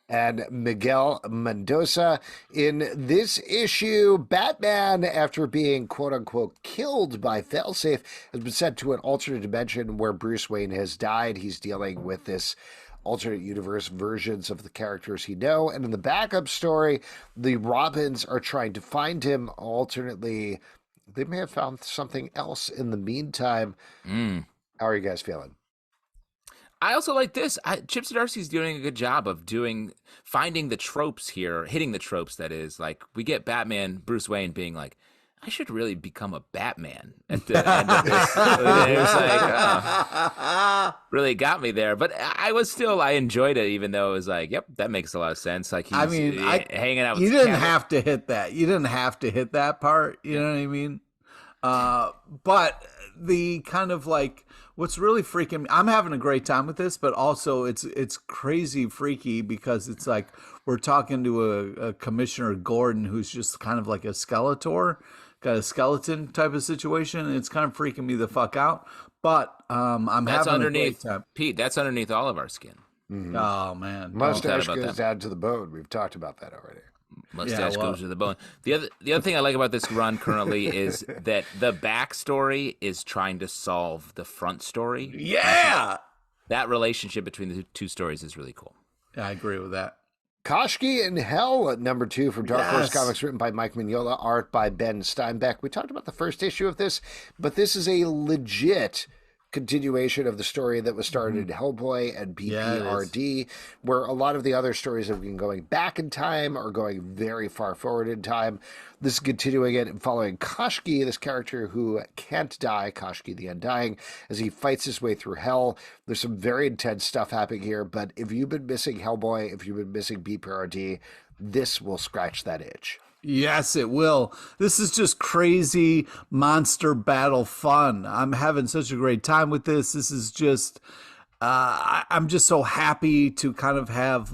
and Miguel Mendoza. In this issue, Batman, after being quote-unquote killed by Failsafe, has been sent to an alternate dimension where Bruce Wayne has died. He's dealing with this alternate universe versions of the characters he know. And in the backup story, the Robins are trying to find him alternately. They may have found something else in the meantime. How are you guys feeling? I also like this. Chip Zdarsky's doing a good job of finding the tropes here, hitting the tropes, that is. Like, we get Batman, Bruce Wayne being like, I should really become a Batman at the end of this. It was like, really got me there. But I enjoyed it, even though it was like, yep, that makes a lot of sense. Like, he's hanging out with you didn't have to hit that. You didn't have to hit that part. You know what I mean? But the kind of like, what's really freaking me, I'm having a great time with this, but also it's crazy freaky because it's like we're talking to a Commissioner Gordon who's just kind of like a Skeletor. Got a skeleton type of situation. It's kind of freaking me the fuck out. But that's having a great time. Pete, that's underneath all of our skin. Mm-hmm. Oh, man. Mustache goes down to the bone. We've talked about that already. Mustache goes to the bone. The other thing I like about this run currently is that the backstory is trying to solve the front story. Yeah! That relationship between the two stories is really cool. Yeah, I agree with that. Koshki in Hell, number 2 from Dark Horse Comics, written by Mike Mignola, art by Ben Steinbeck. We talked about the first issue of this, but this is a legit continuation of the story that was started in Hellboy and BPRD, where a lot of the other stories have been going back in time or going very far forward in time. This is continuing it and following Koshki, this character who can't die, Koshki the Undying, as he fights his way through hell. There's some very intense stuff happening here, but if you've been missing Hellboy, if you've been missing BPRD, this will scratch that itch. Yes, it will. This is just crazy monster battle fun. I'm having such a great time with this. This is just, I'm just so happy to kind of have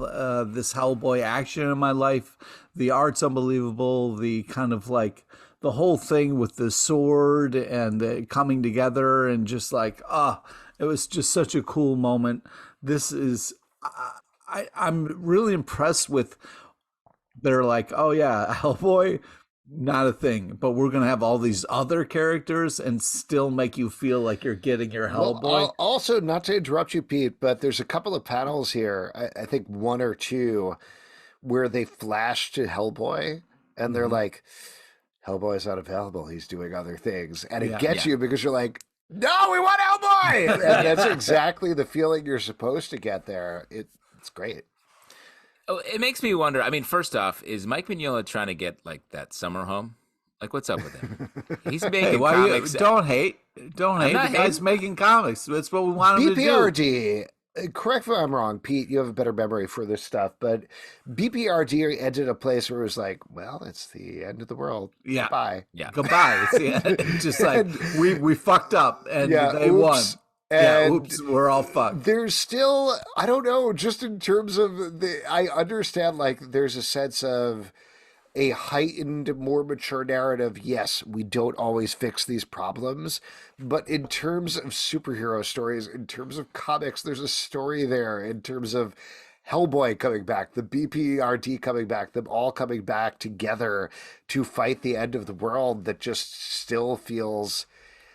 this Hellboy action in my life. The art's unbelievable. The kind of like the whole thing with the sword and the coming together and just like, it was just such a cool moment. This is, I'm really impressed with. They're like, oh yeah, Hellboy, not a thing, but we're gonna have all these other characters and still make you feel like you're getting your Hellboy. Well, also, not to interrupt you, Pete, but there's a couple of panels here, I think one or two, where they flash to Hellboy, and they're like, Hellboy's not available, he's doing other things. And it gets you because you're like, no, we want Hellboy! And that's exactly the feeling you're supposed to get there. It's great. Oh, it makes me wonder. I mean, first off, is Mike Mignola trying to get like that summer home? Like, what's up with him? He's making comics. Don't hate. The guy's making comics. That's what we want him to do. BPRD, correct me if I'm wrong, Pete, you have a better memory for this stuff, but BPRD ended a place where it was like, well, it's the end of the world. Yeah. Goodbye. Yeah. Goodbye. It's just like, we fucked up and they won. And oops, we're all fucked. There's still, I don't know, just in terms of I understand like there's a sense of a heightened, more mature narrative. Yes, we don't always fix these problems, but in terms of superhero stories, in terms of comics, there's a story there in terms of Hellboy coming back, the BPRD coming back, them all coming back together to fight the end of the world that just still feels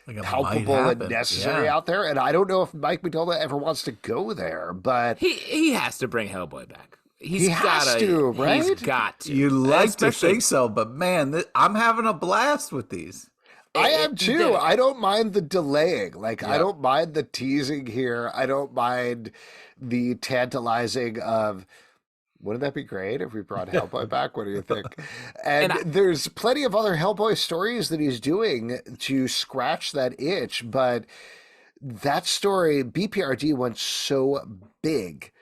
like palpable and necessary out there. And I don't know if Mike Mignola ever wants to go there, but he has to bring Hellboy back. He has to, right? He's got to. You like to think so, but man, I'm having a blast with these. I am too. I don't mind the delaying. Like, I don't mind the teasing here. I don't mind the tantalizing of, wouldn't that be great if we brought Hellboy back? What do you think? And there's plenty of other Hellboy stories that he's doing to scratch that itch, but that story, BPRD, went so big.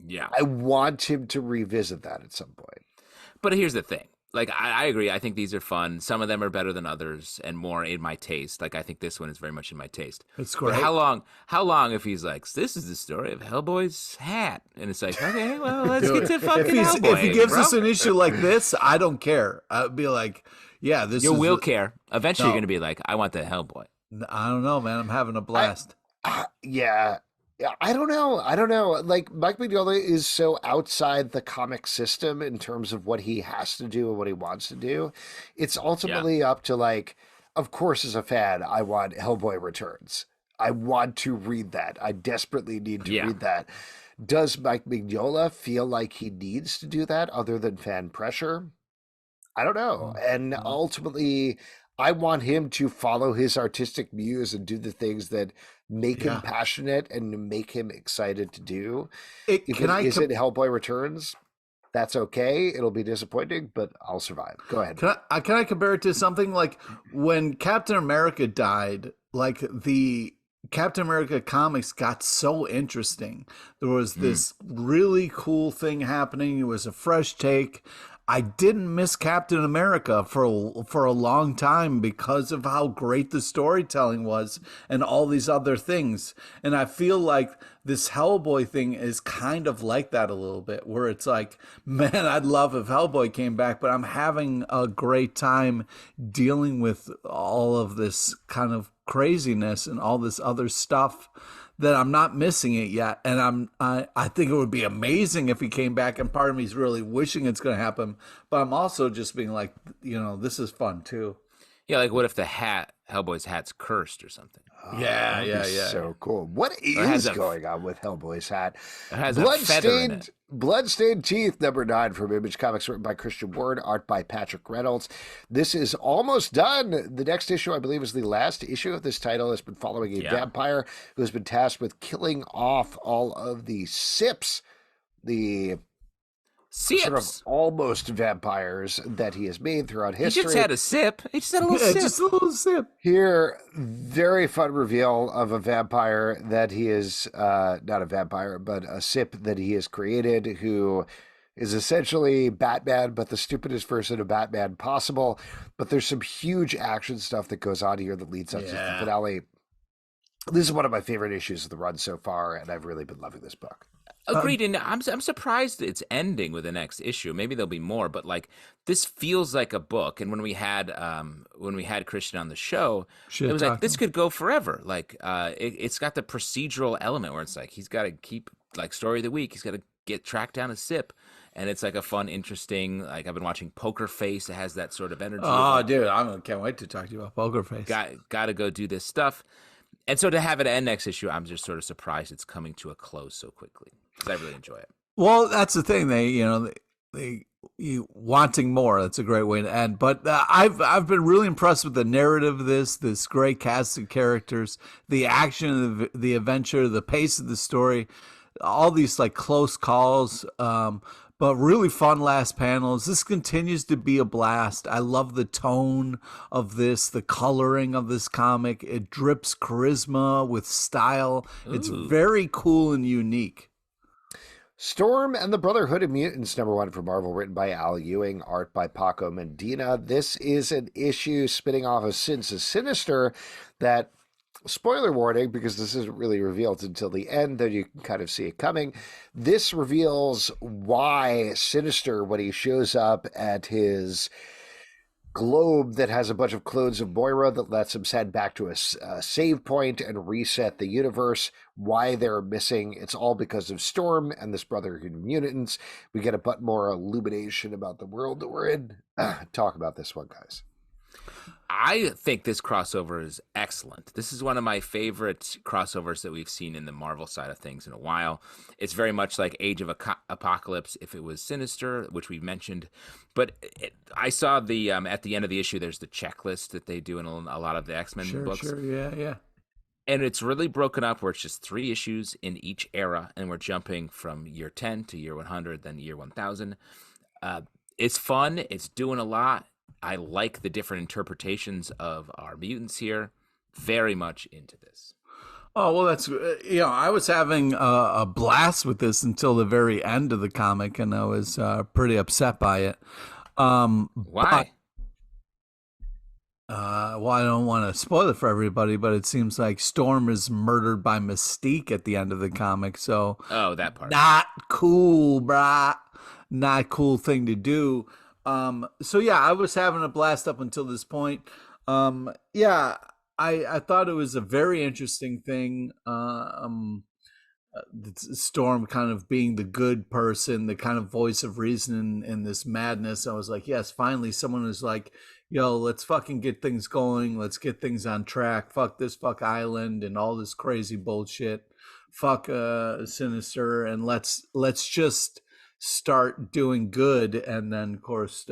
Yeah. I want him to revisit that at some point. But here's the thing. Like, I agree. I think these are fun. Some of them are better than others and more in my taste. Like, I think this one is very much in my taste. It's great. But how long if he's like, this is the story of Hellboy's hat? And it's like, okay, well, let's get to fucking Hellboy. If he gives us an issue like this, I don't care. I'd be like, yeah, this You will care. Eventually, you're going to be like, I want the Hellboy. I don't know, man. I'm having a blast. Yeah, I don't know. Like, Mike Mignola is so outside the comic system in terms of what he has to do and what he wants to do. It's ultimately up to, like, of course, as a fan, I want Hellboy Returns. I want to read that. I desperately need to read that. Does Mike Mignola feel like he needs to do that other than fan pressure? I don't know. And ultimately, I want him to follow his artistic muse and do the things that make him passionate and make him excited to do. If it isn't Hellboy Returns, that's okay. It'll be disappointing, but I'll survive. Go ahead. Can I compare it to something like when Captain America died, like the Captain America comics got so interesting. There was this really cool thing happening. It was a fresh take. I didn't miss Captain America for a long time because of how great the storytelling was and all these other things. And I feel like this Hellboy thing is kind of like that a little bit, where it's like, man, I'd love if Hellboy came back, but I'm having a great time dealing with all of this kind of craziness and all this other stuff that I'm not missing it yet. And I think it would be amazing if he came back, and part of me is really wishing it's going to happen. But I'm also just being like, this is fun too. Yeah, like what if the Hellboy's hat's cursed or something? Yeah. So cool. What is going on with Hellboy's hat? It has a feather in it. Bloodstained Teeth, #9 from Image Comics, written by Christian Ward, art by Patrick Reynolds. This is almost done. The next issue, I believe, is the last issue of this title. Has been following a vampire who has been tasked with killing off all of the Sips, the sort of almost vampires that he has made throughout history. He just had a sip. He just had a little sip. Just a little sip. Here, very fun reveal of a vampire that he is, not a vampire, but a Sip that he has created, who is essentially Batman, but the stupidest version of Batman possible. But there's some huge action stuff that goes on here that leads up to the finale. This is one of my favorite issues of the run so far, and I've really been loving this book. Agreed, and I'm surprised it's ending with the next issue. Maybe there'll be more, but like this feels like a book. And when we had Christian on the show, it was like this could go forever. Like it's got the procedural element where it's like he's got to keep like story of the week. He's got to track down a sip, and it's like a fun, interesting. Like I've been watching Poker Face. It has that sort of energy. Oh, dude, I can't wait to talk to you about Poker Face. Got to go do this stuff. And so to have it end next issue, I'm just sort of surprised it's coming to a close so quickly because I really enjoy it. Well, that's the thing. They wanting more. That's a great way to end. But I've been really impressed with the narrative of this great cast of characters, the action, the adventure, the pace of the story, all these like close calls. But really fun last panels. This continues to be a blast. I love the tone of this, the coloring of this comic. It drips charisma with style. Ooh. It's very cool and unique. Storm and the Brotherhood of Mutants, #1 for Marvel, written by Al Ewing, art by Paco Medina. This is an issue spinning off of Sins of Sinister that, spoiler warning, because this isn't really revealed until the end, though you can kind of see it coming. This reveals why Sinister, when he shows up at his globe that has a bunch of clones of Moira that lets him send back to a save point and reset the universe, why they're missing. It's all because of Storm and this Brotherhood of Mutants. We get a bit more illumination about the world that we're in. Talk about this one, guys. I think this crossover is excellent. This is one of my favorite crossovers that we've seen in the Marvel side of things in a while. It's very much like Age of Apocalypse if it was Sinister, which we mentioned. But I saw the at the end of the issue, there's the checklist that they do in a lot of the X-Men books. Sure, yeah. And it's really broken up where it's just 3 issues in each era, and we're jumping from year 10 to year 100, then year 1000. It's fun. It's doing a lot. I like the different interpretations of our mutants here. Very much into this. Oh, well, that's, I was having a blast with this until the very end of the comic, and I was pretty upset by it. Why? Well, I don't want to spoil it for everybody, but it seems like Storm is murdered by Mystique at the end of the comic. So, that part. Not cool, brah. Not a cool thing to do. So yeah, I was having a blast up until this point. I thought it was a very interesting thing. Storm kind of being the good person, the kind of voice of reason in this madness. I was like, yes, finally someone who's like, yo, let's fucking get things going. Let's get things on track. Fuck this, fuck Island and all this crazy bullshit. Fuck Sinister, and let's just start doing good. And then of course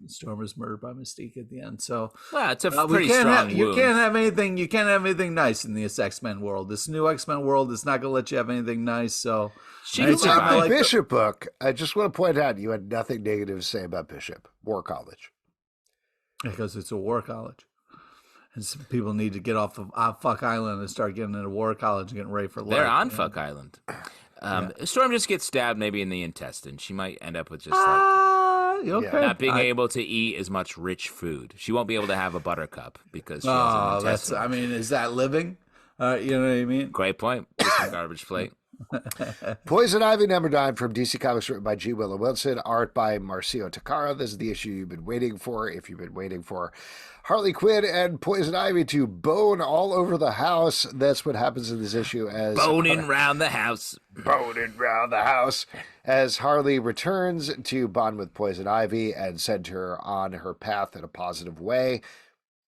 Storm is murdered by Mystique at the end. So it's a pretty strong wound. You can't have anything nice in this X-Men world. This new X-Men world is not going to let you have anything nice. So it's a Bishop book. I just want to point out you had nothing negative to say about Bishop War College, because it's a war college. And some people need to get off of Fuck Island and start getting into War College and getting ready for life. They're on Fuck Island. Storm just gets stabbed maybe in the intestine. She might end up with just not being able to eat as much rich food. She won't be able to have a buttercup because she has an intestine. Is that living? You know what I mean? Great point. Just a garbage plate. Poison Ivy #9 from DC Comics, written by G. Willow Wilson, art by Marcio Takara. This is the issue you've been waiting for. If you've been waiting for Harley Quinn and Poison Ivy to bone all over the house, that's what happens in this issue. As boning round the house. Boning round the house. As Harley returns to bond with Poison Ivy and send her on her path in a positive way.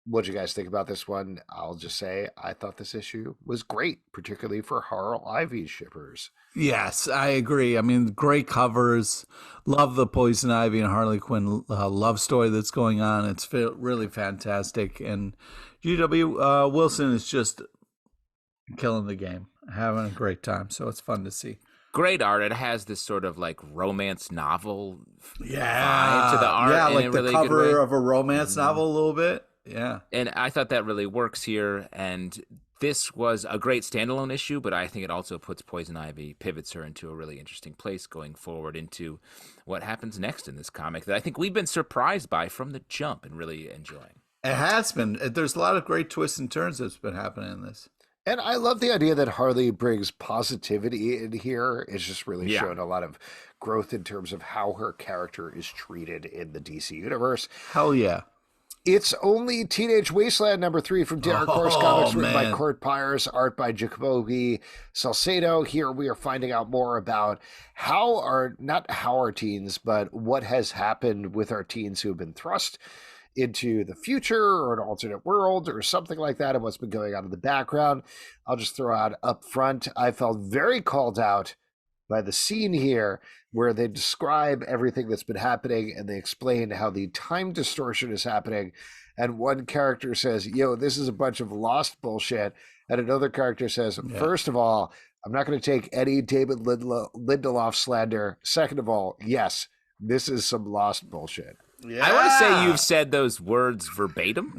What do you guys think about this one? I'll just say I thought this issue was great, particularly for Harl Ivy shippers. Yes, I agree. I mean, great covers. Love the Poison Ivy and Harley Quinn love story that's going on. It's really fantastic. And G.W. Wilson is just killing the game, having a great time. So it's fun to see. Great art. It has this sort of like romance novel vibe to the art. Yeah, like in a the really cover good way. of a romance novel a little bit. Yeah. And I thought that really works here. And this was a great standalone issue, but I think it also puts Poison Ivy, pivots her into a really interesting place going forward into what happens next in this comic that I think we've been surprised by from the jump and really enjoying. It has been. There's a lot of great twists and turns that's been happening in this. And I love the idea that Harley brings positivity in here. It's just really shown a lot of growth in terms of how her character is treated in the DC universe. Hell yeah. It's Only Teenage Wasteland #3 from Dark Horse Comics, written by Kurt Byers, art by Jacoby Salcedo. Here we are finding out more about not how our teens, but what has happened with our teens who have been thrust into the future or an alternate world or something like that, and what's been going on in the background. I'll just throw out up front, I felt very called out by the scene here where they describe everything that's been happening and they explain how the time distortion is happening. And one character says, yo, this is a bunch of lost bullshit. And another character says, first of all, I'm not going to take any David Lindelof slander. Second of all, yes, this is some lost bullshit. Yeah. I want to say you've said those words verbatim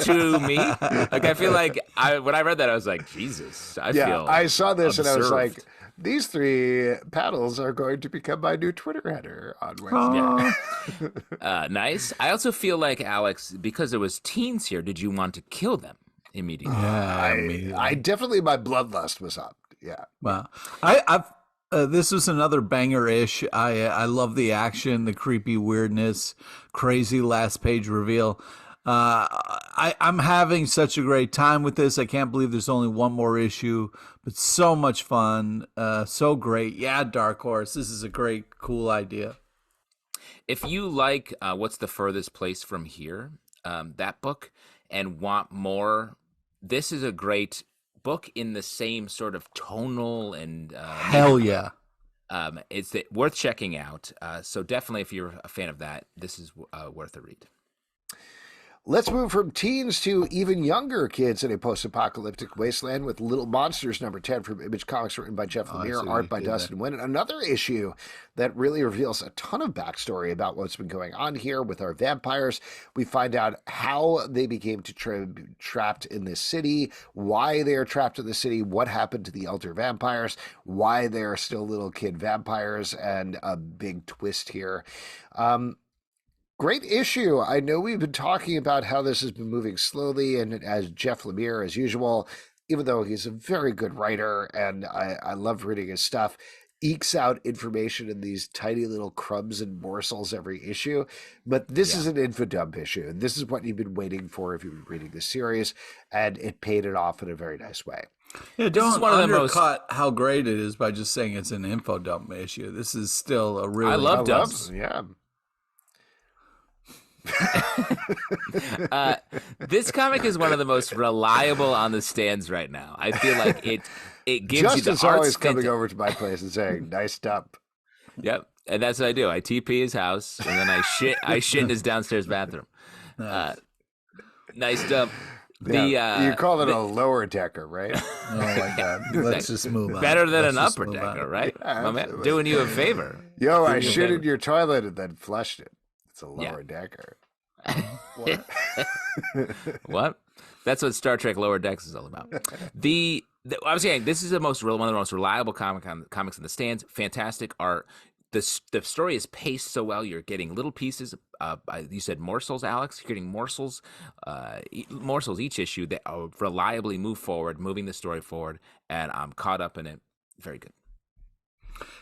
to me. Like, I feel like when I read that, I was like, Jesus, I feel I saw this observed. And I was like, these 3 paddles are going to become my new Twitter header on Wednesday. Nice. I also feel like, Alex, because there was teens here, did you want to kill them immediately? I definitely, my bloodlust was up. Yeah. Wow. I've this was another banger-ish. I love the action, the creepy weirdness, crazy last page reveal. I'm having such a great time with this. I can't believe there's only one more issue, but so much fun, so great. Yeah, Dark Horse, this is a great, cool idea. If you like What's the Furthest Place from Here, that book, and want more, this is a great book in the same sort of tonal and hell yeah. It's worth checking out. So definitely, if you're a fan of that, this is worth a read. Let's move from teens to even younger kids in a post-apocalyptic wasteland with Little Monsters #10 from Image Comics, written by Jeff Lemire, art by Dustin Nguyen. Another issue that really reveals a ton of backstory about what's been going on here with our vampires. We find out how they became trapped in this city, why they are trapped in the city, what happened to the elder vampires, why they are still little kid vampires, and a big twist here. Great issue. I know we've been talking about how this has been moving slowly, and as Jeff Lemire, as usual, even though he's a very good writer and I love reading his stuff, ekes out information in these tiny little crumbs and morsels every issue. But this is an infodump issue, and this is what you've been waiting for if you've been reading the series, and it paid it off in a very nice way. Yeah, don't undercut how great it is by just saying it's an infodump issue. This is still a really... I love dumps. Yeah. This comic is one of the most reliable on the stands right now. I feel like it gives Justin's you the art's always coming over to my place and saying, nice dump. Yep. And that's what I do. I TP his house and then I shit in his downstairs bathroom. Nice dump. You call it a lower decker, right? Oh my God. Let's just move on. Better than an upper decker, right? Yeah, my man, doing you a favor. Yo, I shit in your toilet and then flushed it. It's a lower decker. What? What? That's what Star Trek Lower Decks is all about. I was saying, this is one of the most reliable comics in the stands. Fantastic art. The story is paced so well. You're getting little pieces. You said morsels, Alex. You're getting morsels each issue that reliably moving the story forward, and I'm caught up in it. Very good.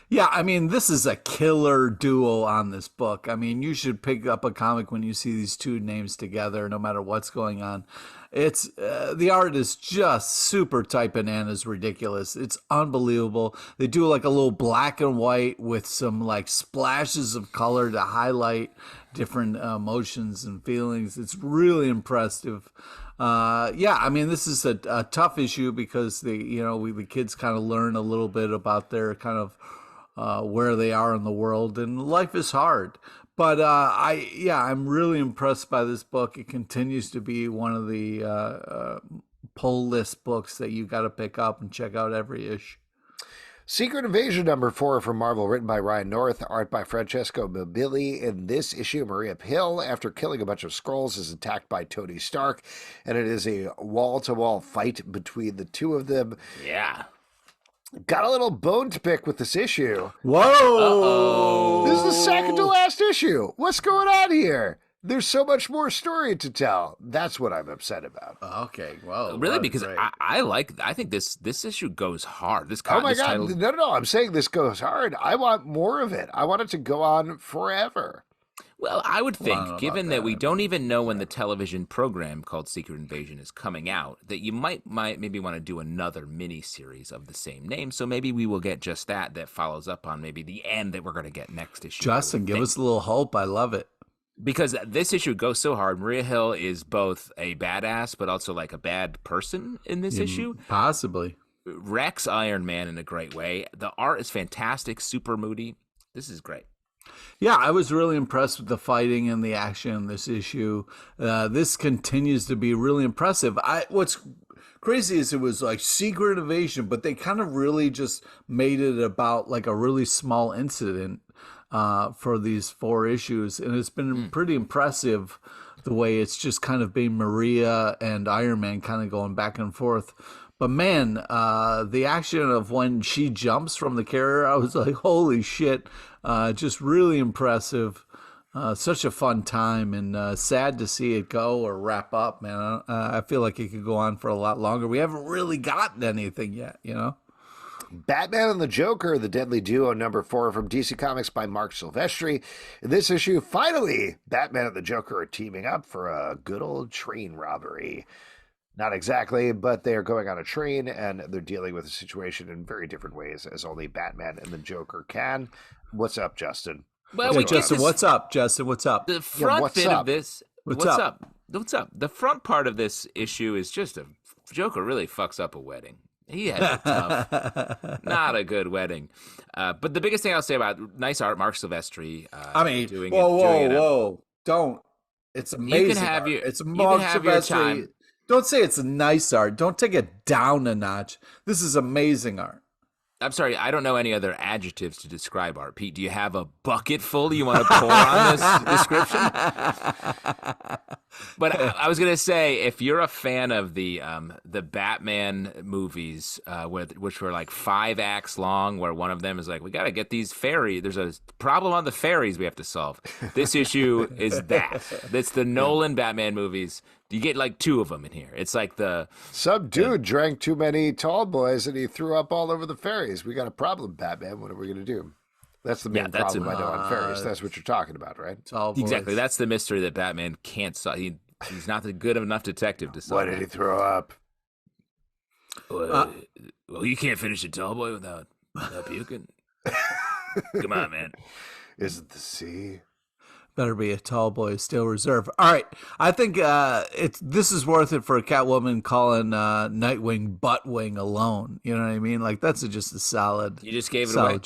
Yeah, I mean, this is a killer duo on this book. I mean, you should pick up a comic when you see these two names together, no matter what's going on. It's the art is just super tight bananas ridiculous. It's unbelievable. They do like a little black and white with some like splashes of color to highlight different emotions and feelings. It's really impressive. Yeah, I mean, this is a tough issue because the kids kind of learn a little bit about their kind of where they are in the world, and life is hard. But I'm really impressed by this book. It continues to be one of the pull list books that you got to pick up and check out every issue. Secret Invasion #4 from Marvel, written by Ryan North, art by Francesco Mobili. In this issue, Maria Hill, after killing a bunch of Skrulls, is attacked by Tony Stark, and it is a wall-to-wall fight between the two of them. Yeah. Got a little bone to pick with this issue. Whoa! Uh-oh. This is the second to last issue. What's going on here? There's so much more story to tell. That's what I'm upset about. Okay, well, really, because I think this issue goes hard. Oh my God! No! I'm saying this goes hard. I want more of it. I want it to go on forever. Well, I would think, given that we don't even know when the television program called Secret Invasion is coming out, that you might maybe want to do another mini-series of the same name. So maybe we will get just that follows up on maybe the end that we're going to get next issue. Justin, give us a little hope. I love it. Because this issue goes so hard. Maria Hill is both a badass, but also like a bad person in this issue. Possibly. Rex Iron Man in a great way. The art is fantastic, super moody. This is great. Yeah, I was really impressed with the fighting and the action in this issue. This continues to be really impressive. What's crazy is it was like Secret Invasion, but they kind of really just made it about like a really small incident for these 4 issues, and it's been pretty impressive the way it's just kind of been Maria and Iron Man kind of going back and forth. But man, the action of when she jumps from the carrier, I was like, holy shit, just really impressive. Such a fun time, and sad to see it go or wrap up, man. I feel like it could go on for a lot longer. We haven't really gotten anything yet, you know? Batman and the Joker, the Deadly Duo, #4 from DC Comics by Mark Silvestri. In this issue, finally, Batman and the Joker are teaming up for a good old train robbery. Not exactly, but they are going on a train, and they're dealing with the situation in very different ways, as only Batman and the Joker can. What's up, Justin? Well, Justin, what's up? Justin, what's up? The front bit of this. What's up? What's up? The front part of this issue is just a Joker really fucks up a wedding. He had a tough, not a good wedding. But the biggest thing I'll say about nice art, Mark Silvestri. Whoa. Don't. It's amazing. You can have it's Mark Silvestri. Don't say it's nice art. Don't take it down a notch. This is amazing art. I'm sorry, I don't know any other adjectives to describe art. Pete, do you have a bucket full you want to pour on this description? But I was going to say, if you're a fan of the Batman movies, which were like 5 acts long, where one of them is like, we got to get these ferries. There's a problem on the ferries we have to solve. This issue is that. It's the Nolan Batman movies. You get like 2 of them in here. It's like some dude drank too many tall boys and he threw up all over the ferries. We got a problem, Batman. What are we going to do? That's the main problem I know on ferries. That's what you're talking about, right? Exactly. That's the mystery that Batman can't solve. He's not the good enough detective to solve. Why did he throw up? Well, you can't finish a tall boy without puking. Come on, man. Is it the sea? Better be a tall boy, Steel Reserve. All right, I think this is worth it for a Catwoman calling Nightwing Buttwing alone. You know what I mean? Like that's just a solid. You just gave it away.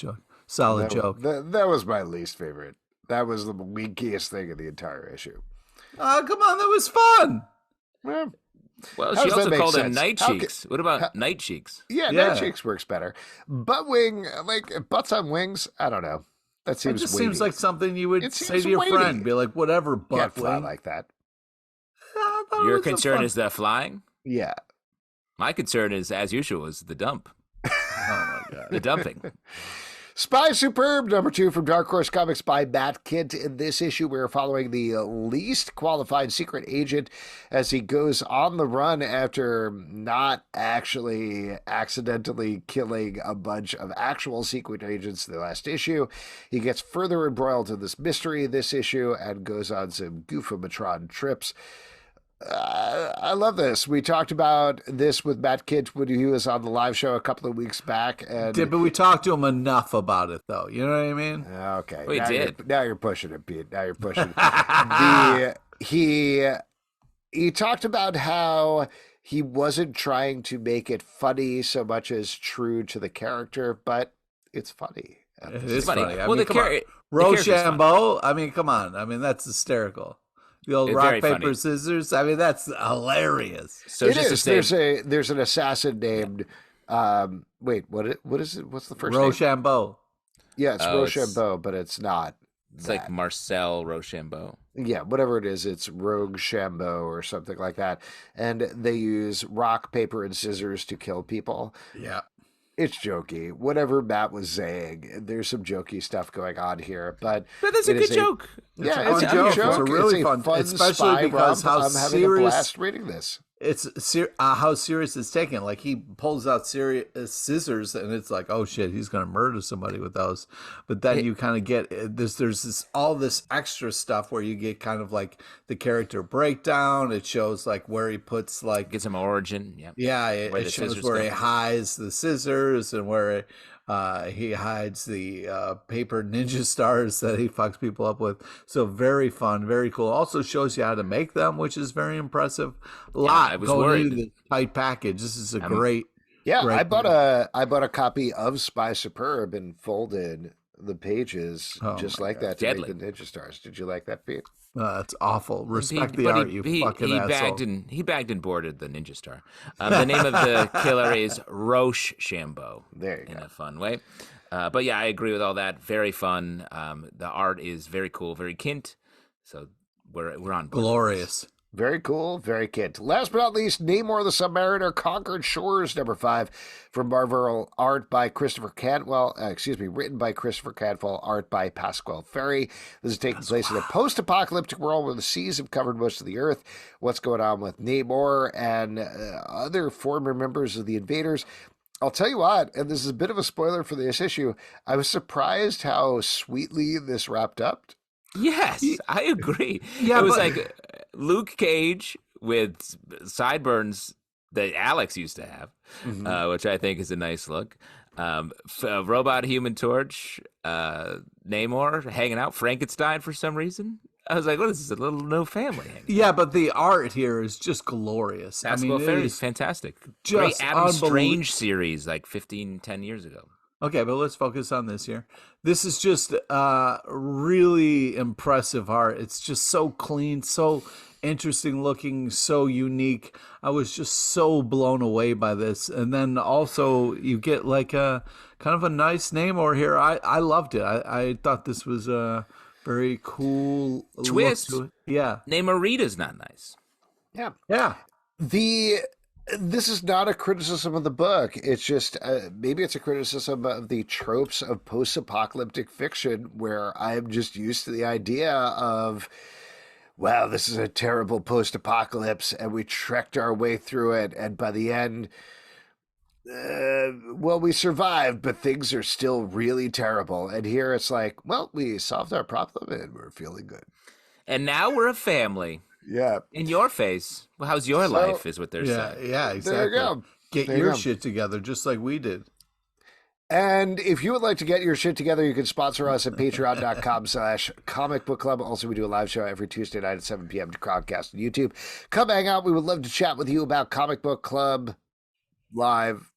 Solid joke. That was my least favorite. That was the weakest thing in the entire issue. Oh, come on, that was fun. Well, she also called him Night Cheeks. What about Night Cheeks? Yeah, Night Cheeks works better. Buttwing, like butts on wings. I don't know. That seems. It just seems like something you would say to your friend. Be like, whatever, butt fly like that. Your concern is the flying? Yeah. My concern is, as usual, is the dump. Oh my God. The dumping. Spy Superb, #2 from Dark Horse Comics by Matt Kindt. In this issue, we're following the least qualified secret agent as he goes on the run after not actually accidentally killing a bunch of actual secret agents in the last issue. He gets further embroiled in this mystery this issue and goes on some goofamatron trips. I love this. We talked about this with Matt Kindt when he was on the live show a couple of weeks back. But we talked to him enough about it, though. You know what I mean? Okay. We did. Now you're pushing it, Pete. Now you're pushing it. He talked about how he wasn't trying to make it funny so much as true to the character, but it's funny. It is funny. Well, the Rochambeau, I mean, come on. I mean, that's hysterical. The old rock, paper, funny. scissors. I mean, that's hilarious. So it is. There's an assassin named Wait, what is it? What's the first name? Rochambeau. Yeah, it's Rochambeau, but it's not. It's like Marcel Rochambeau. Yeah, whatever it is, it's Rogue Shambo or something like that. And they use rock, paper, and scissors to kill people. Yeah. It's jokey. Whatever Matt was saying, there's some jokey stuff going on here. But that's a good joke. Yeah, it's a good joke. It's a really fun, especially because how I'm having a blast reading this. It's how serious it's taken. Like he pulls out scissors, and it's like, oh shit, he's gonna murder somebody with those. But then you kind of get there's this all this extra stuff where you get kind of like the character breakdown. It shows like where he puts like gets some origin. It shows where he hides the scissors and where he hides the paper ninja stars that he fucks people up with. So very fun, very cool. Also shows you how to make them, which is very impressive. A lot going into the tight package. This is a great. Yeah, great I bought a copy of Spy Superb and folded the pages just like that to make the ninja stars. Did you like that, Pete? That's awful. Respect the art, you fucking asshole. He bagged and boarded the ninja star. The name of the killer is Rochambeau. There you go. In a fun way. But yeah, I agree with all that. Very fun. The art is very cool, very Kint. So we're on board. Glorious. Very cool, very Kint. Last but not least, Namor the Submariner Conquered Shores, number 5, from Marvel, art by Christopher Cantwell, written by Christopher Cantwell, art by Pasquale Ferry. This is taking place in a post-apocalyptic world where the seas have covered most of the earth. What's going on with Namor and other former members of the Invaders? I'll tell you what, and this is a bit of a spoiler for this issue, I was surprised how sweetly this wrapped up. Yes, I agree. Yeah, it was like Luke Cage with sideburns that Alex used to have, which I think is a nice look. Robot Human Torch, Namor hanging out, Frankenstein for some reason. I was like, well, this is a little no family. Yeah, but the art here is just glorious. Pasquale Ferry is fantastic. Great Adam Strange series like 10 years ago. Okay, but let's focus on this here. This is just really impressive art. It's just so clean, so interesting looking, so unique. I was just so blown away by this. And then also you get like a kind of a nice Namor here. I loved it. I thought this was a very cool twist. Look to it. Yeah. Namorita's not nice. Yeah. Yeah. This is not a criticism of the book. It's just maybe it's a criticism of the tropes of post-apocalyptic fiction where I'm just used to the idea of, wow, this is a terrible post-apocalypse and we trekked our way through it. And by the end, we survived, but things are still really terrible. And here it's like, well, we solved our problem and we're feeling good. And now we're a family. Yeah. In your face. Well, how's your life is what they're saying. Yeah, exactly. There you go. Get your shit together just like we did. And if you would like to get your shit together, you can sponsor us at patreon.com/Comic Book Club. Also, we do a live show every Tuesday night at 7 p.m. to Crowdcast on YouTube. Come hang out. We would love to chat with you about Comic Book Club live.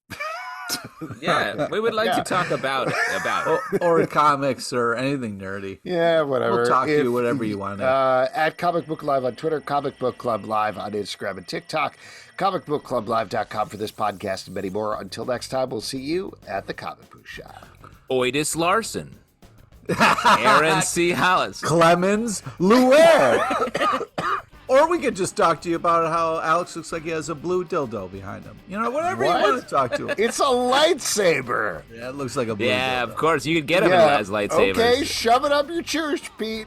Yeah, we would like to talk about it. Or comics or anything nerdy. Yeah, whatever. We'll talk to you whatever you want. At Comic Book Live on Twitter, Comic Book Club Live on Instagram and TikTok, comicbookclublive.com for this podcast and many more. Until next time, we'll see you at the comic book shop. Oidis Larson. Aaron C. Hollis. Clemens Luer. Or we could just talk to you about how Alex looks like he has a blue dildo behind him. You know, whatever you want to talk to him. It's a lightsaber. Yeah, it looks like a blue dildo. Yeah, of course. You could get him as lightsabers. Okay, shove it up your church, Pete.